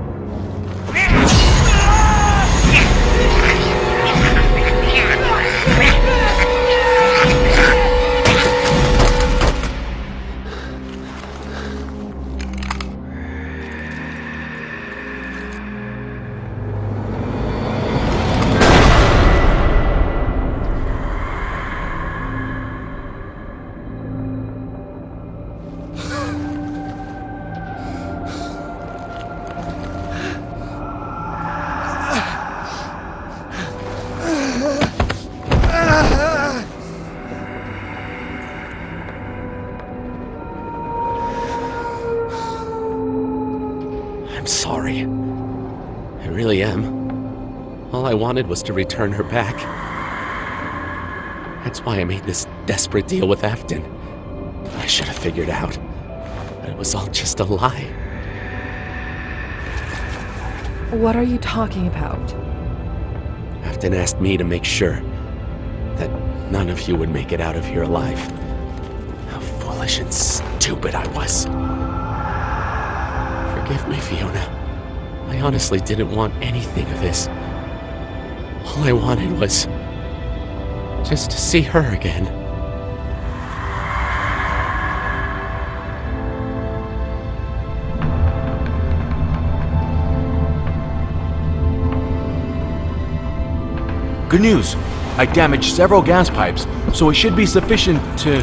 I'm sorry. I really am. All I wanted was to return her back. That's why I made this desperate deal with Afton. I should have figured out that it was all just a lie. What are you talking about? Afton asked me to make sure that none of you would make it out of here alive. How foolish and stupid I was. Forgive me, Fiona. I honestly didn't want anything of this. All I wanted was just to see her again. Good news. I damaged several gas pipes, so it should be sufficient to...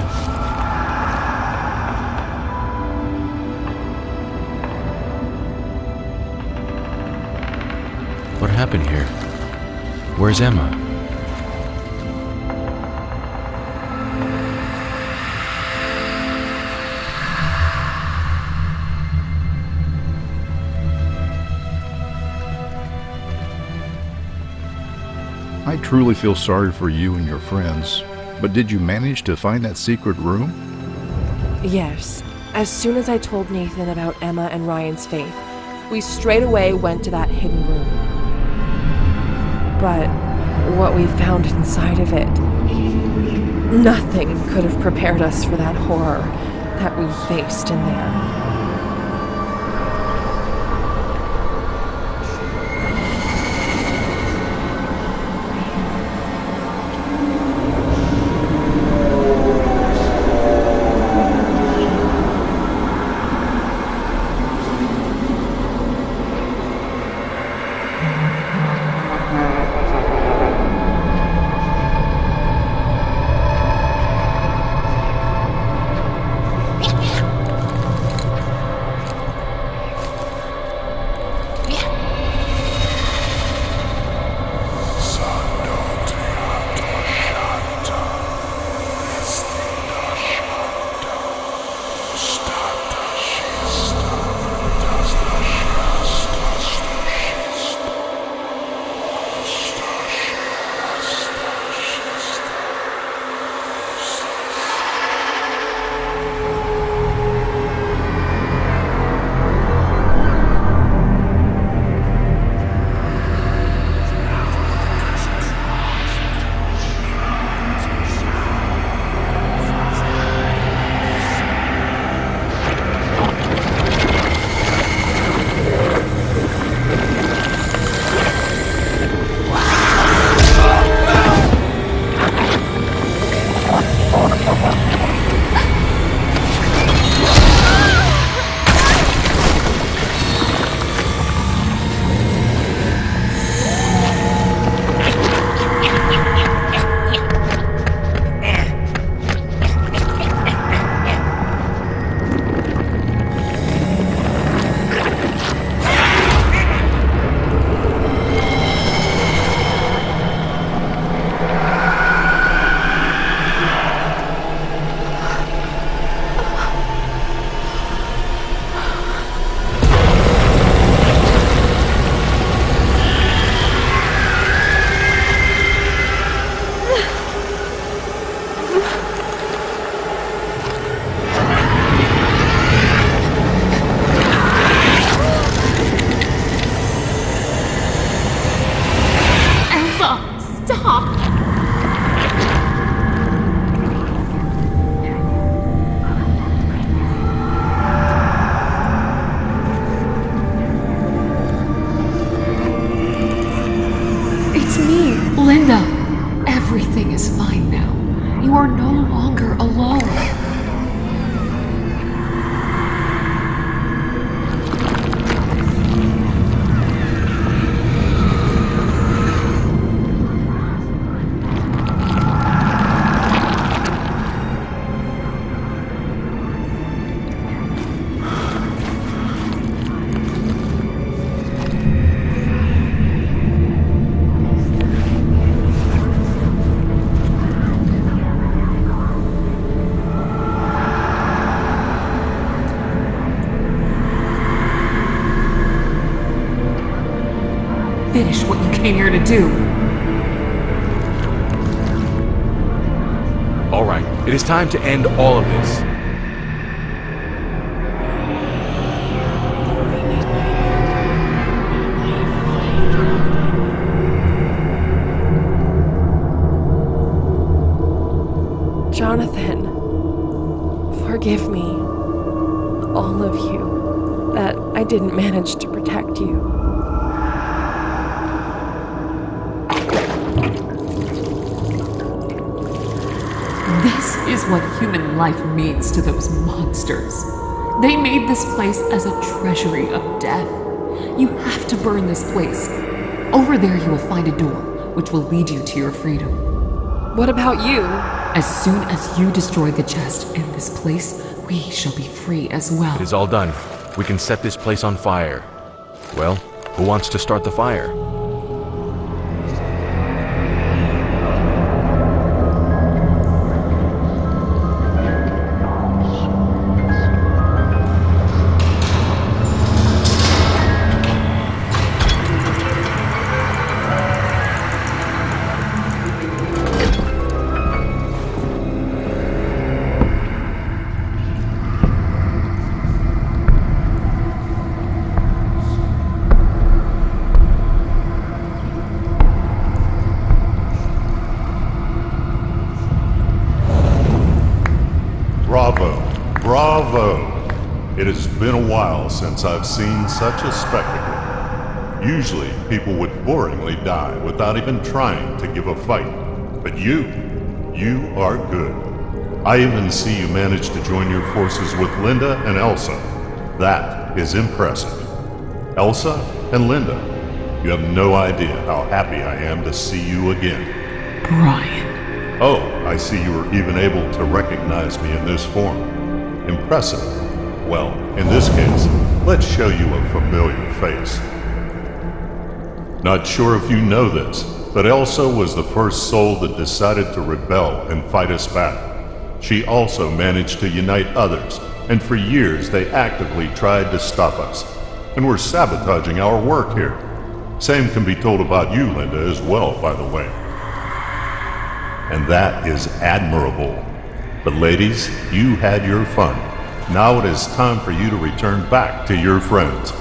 What happened here? Where's Emma? I truly feel sorry for you and your friends, but did you manage to find that secret room? Yes. As soon as I told Nathan about Emma and Ryan's faith, we straight away went to that hidden room. But what we found inside of it, nothing could have prepared us for that horror that we faced in there. came here to do. All right, it is time to end all of this. Jonathan, forgive me, all of you, that I didn't manage to protect you. This is what human life means to those monsters. They made this place as a treasury of death. You have to burn this place. Over there you will find a door, which will lead you to your freedom. What about you? As soon as you destroy the chest in this place, we shall be free as well. It is all done. We can set this place on fire. Well, who wants to start the fire? It has been a while since I've seen such a spectacle. Usually, people would boringly die without even trying to give a fight. But you are good. I even see you managed to join your forces with Linda and Elsa. That is impressive. Elsa and Linda, you have no idea how happy I am to see you again. Brian. Oh, I see you were even able to recognize me in this form. Impressive. Well, in this case, let's show you a familiar face. Not sure if you know this, but Elsa was the first soul that decided to rebel and fight us back. She also managed to unite others, and for years they actively tried to stop us, and were sabotaging our work here. Same can be told about you, Linda, as well, by the way. And that is admirable. But ladies, you had your fun. Now it is time for you to return back to your friends.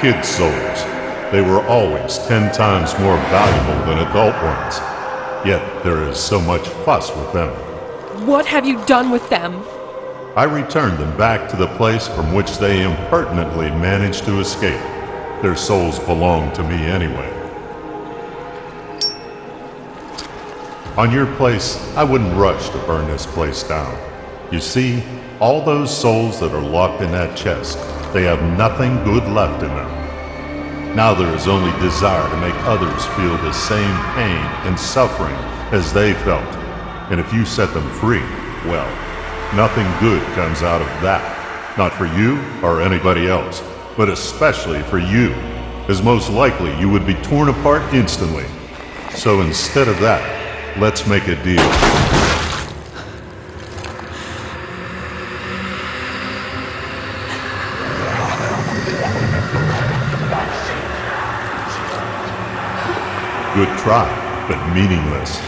Kid souls. They were always 10 times more valuable than adult ones. Yet there is so much fuss with them. What have you done with them? I returned them back to the place from which they impertinently managed to escape. Their souls belong to me anyway. On your place, I wouldn't rush to burn this place down. You see, all those souls that are locked in that chest, they have nothing good left in them. Now there is only desire to make others feel the same pain and suffering as they felt. And if you set them free, well, nothing good comes out of that. Not for you or anybody else, but especially for you, as most likely you would be torn apart instantly. So instead of that, let's make a deal. Good try, but meaningless.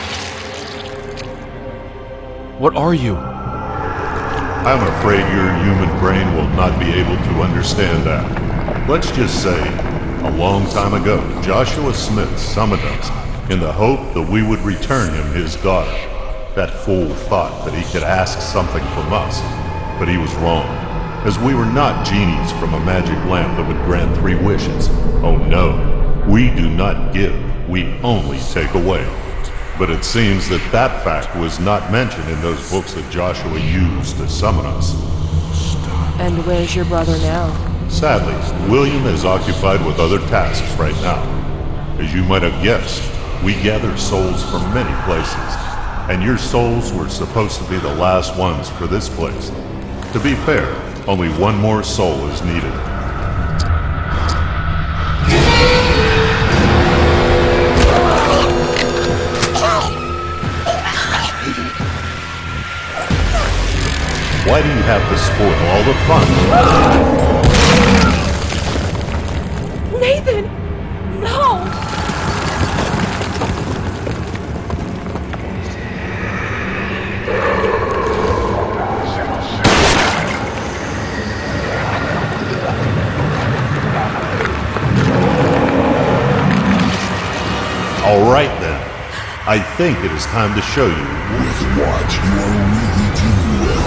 What are you? I'm afraid your human brain will not be able to understand that. Let's just say, a long time ago, Joshua Smith summoned us in the hope that we would return him his daughter. That fool thought that he could ask something from us, but he was wrong, as we were not genies from a magic lamp that would grant 3 wishes. Oh no, we do not give, we only take away. But it seems that that fact was not mentioned in those books that Joshua used to summon us. And where's your brother now? Sadly, William is occupied with other tasks right now. As you might have guessed, we gather souls from many places, and your souls were supposed to be the last ones for this place. To be fair, only one more soul is needed. Why do you have to spoil all the fun? Nathan! No! All right then. I think it is time to show you. With what you are really dealing with.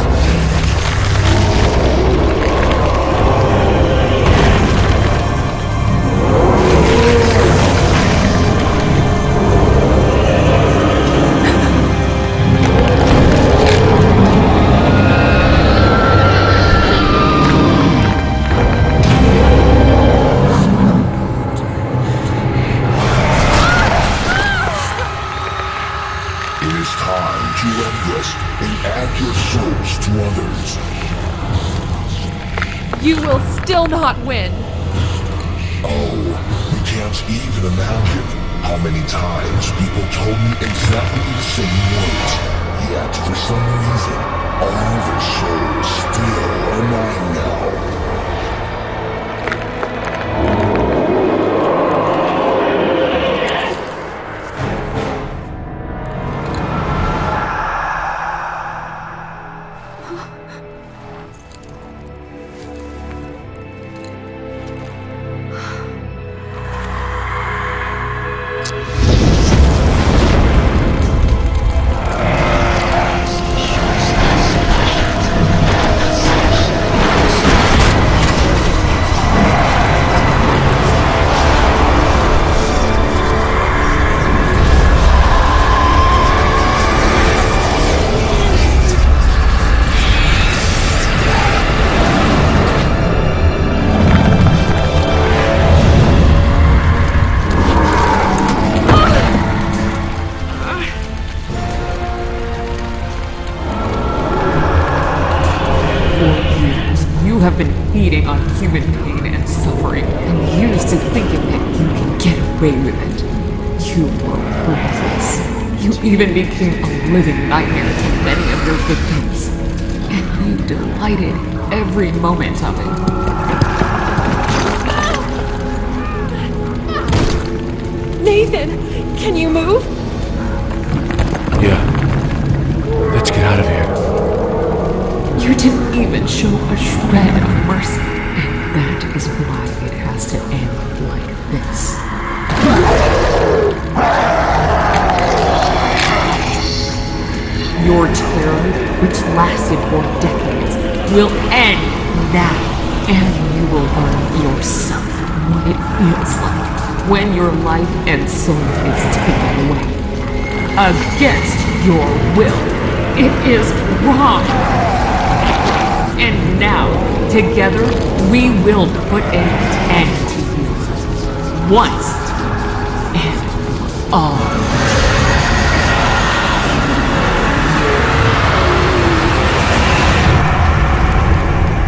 You will still not win. Oh, you can't even imagine how many times people told me exactly the same words. Yet, for some reason, all their souls still are mine now. feeding on human pain and suffering, and used to thinking that you can get away with it. You were ruthless. You even became a living nightmare to many of your victims, and you delighted every moment of it. Nathan, can you move? Yeah. Let's get out of here. You didn't even show a shred of mercy, and that is why it has to end like this. Your terror, which lasted for decades, will end now, and you will learn yourself what it feels like when your life and soul is taken away. Against your will. It is wrong. And now, together, we will put an end to you. Once and for all.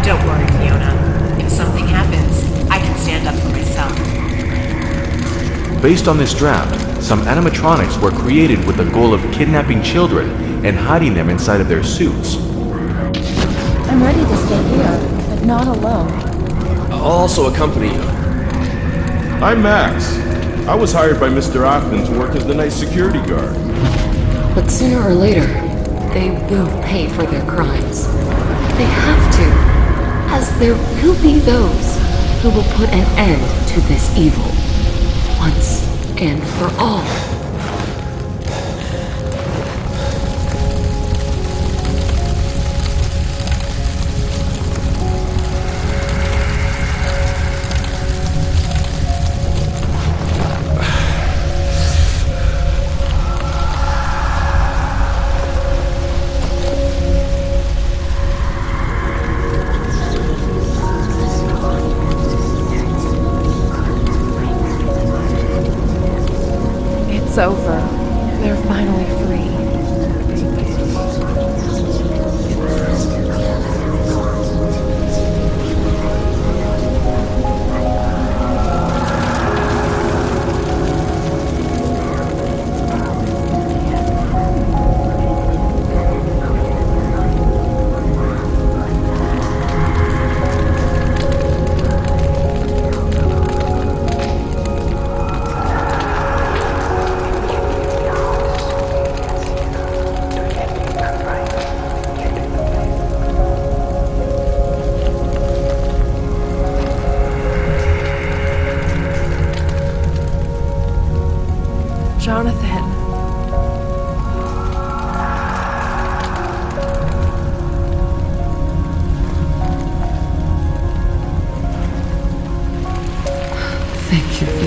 Don't worry, Fiona. If something happens, I can stand up for myself. Based on this draft, some animatronics were created with the goal of kidnapping children and hiding them inside of their suits. I'm ready to stay here, but not alone. I'll also accompany you. I'm Max. I was hired by Mr. Afton to work as the night security guard. But sooner or later, they will pay for their crimes. They have to, as there will be those who will put an end to this evil, once and for all.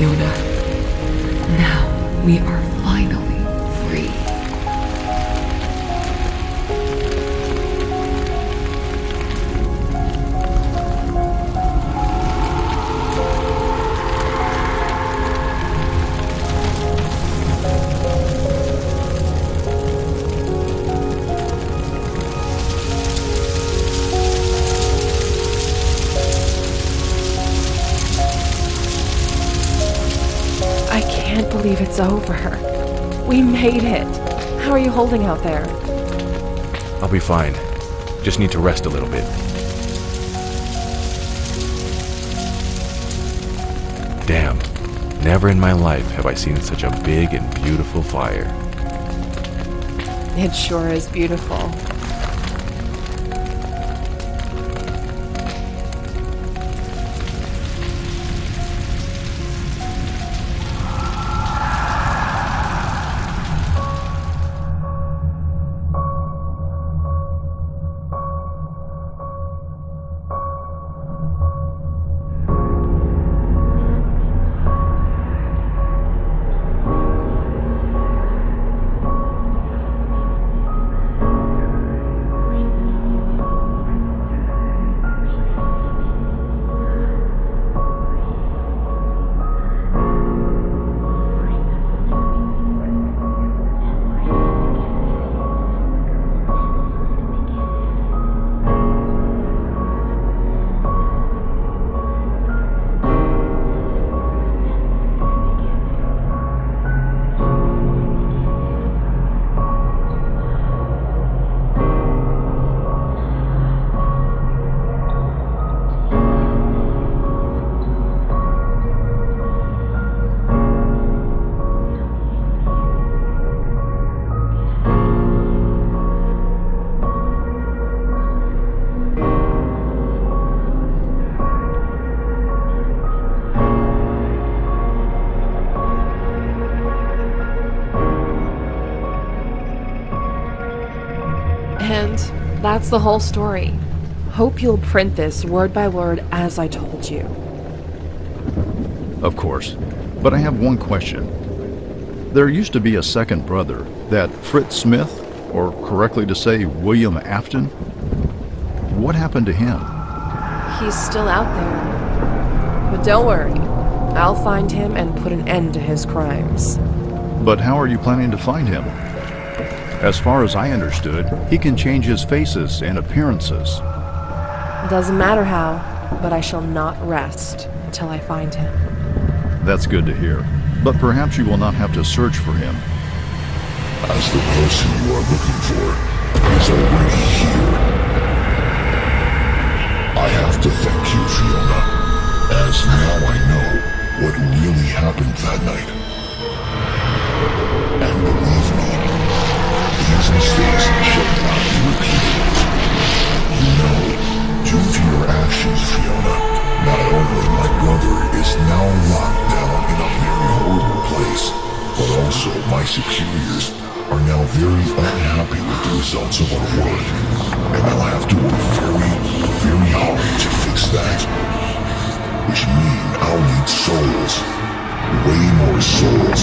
Fiona. Now we are finally free. I can't believe it's over. We made it. How are you holding out there? I'll be fine. Just need to rest a little bit. Damn. Never in my life have I seen such a big and beautiful fire. It sure is beautiful. And that's the whole story. Hope you'll print this word by word as I told you. Of course. But I have one question. There used to be a second brother, that Fritz Smith, or correctly to say, William Afton. What happened to him? He's still out there. But don't worry. I'll find him and put an end to his crimes. But how are you planning to find him? As far as I understood, he can change his faces and appearances. Doesn't matter how, but I shall not rest until I find him. That's good to hear. But perhaps you will not have to search for him. As the person you are looking for is already here. I have to thank you, Fiona, as now I know what really happened that night. And believe me, these mistakes shall not be repeated. You know, due to your actions, Fiona, not only my brother is now locked down in a very horrible place, but also my superiors are now very unhappy with the results of our work, and I'll have to work very, very hard to fix that. Which means I'll need souls. Way more souls.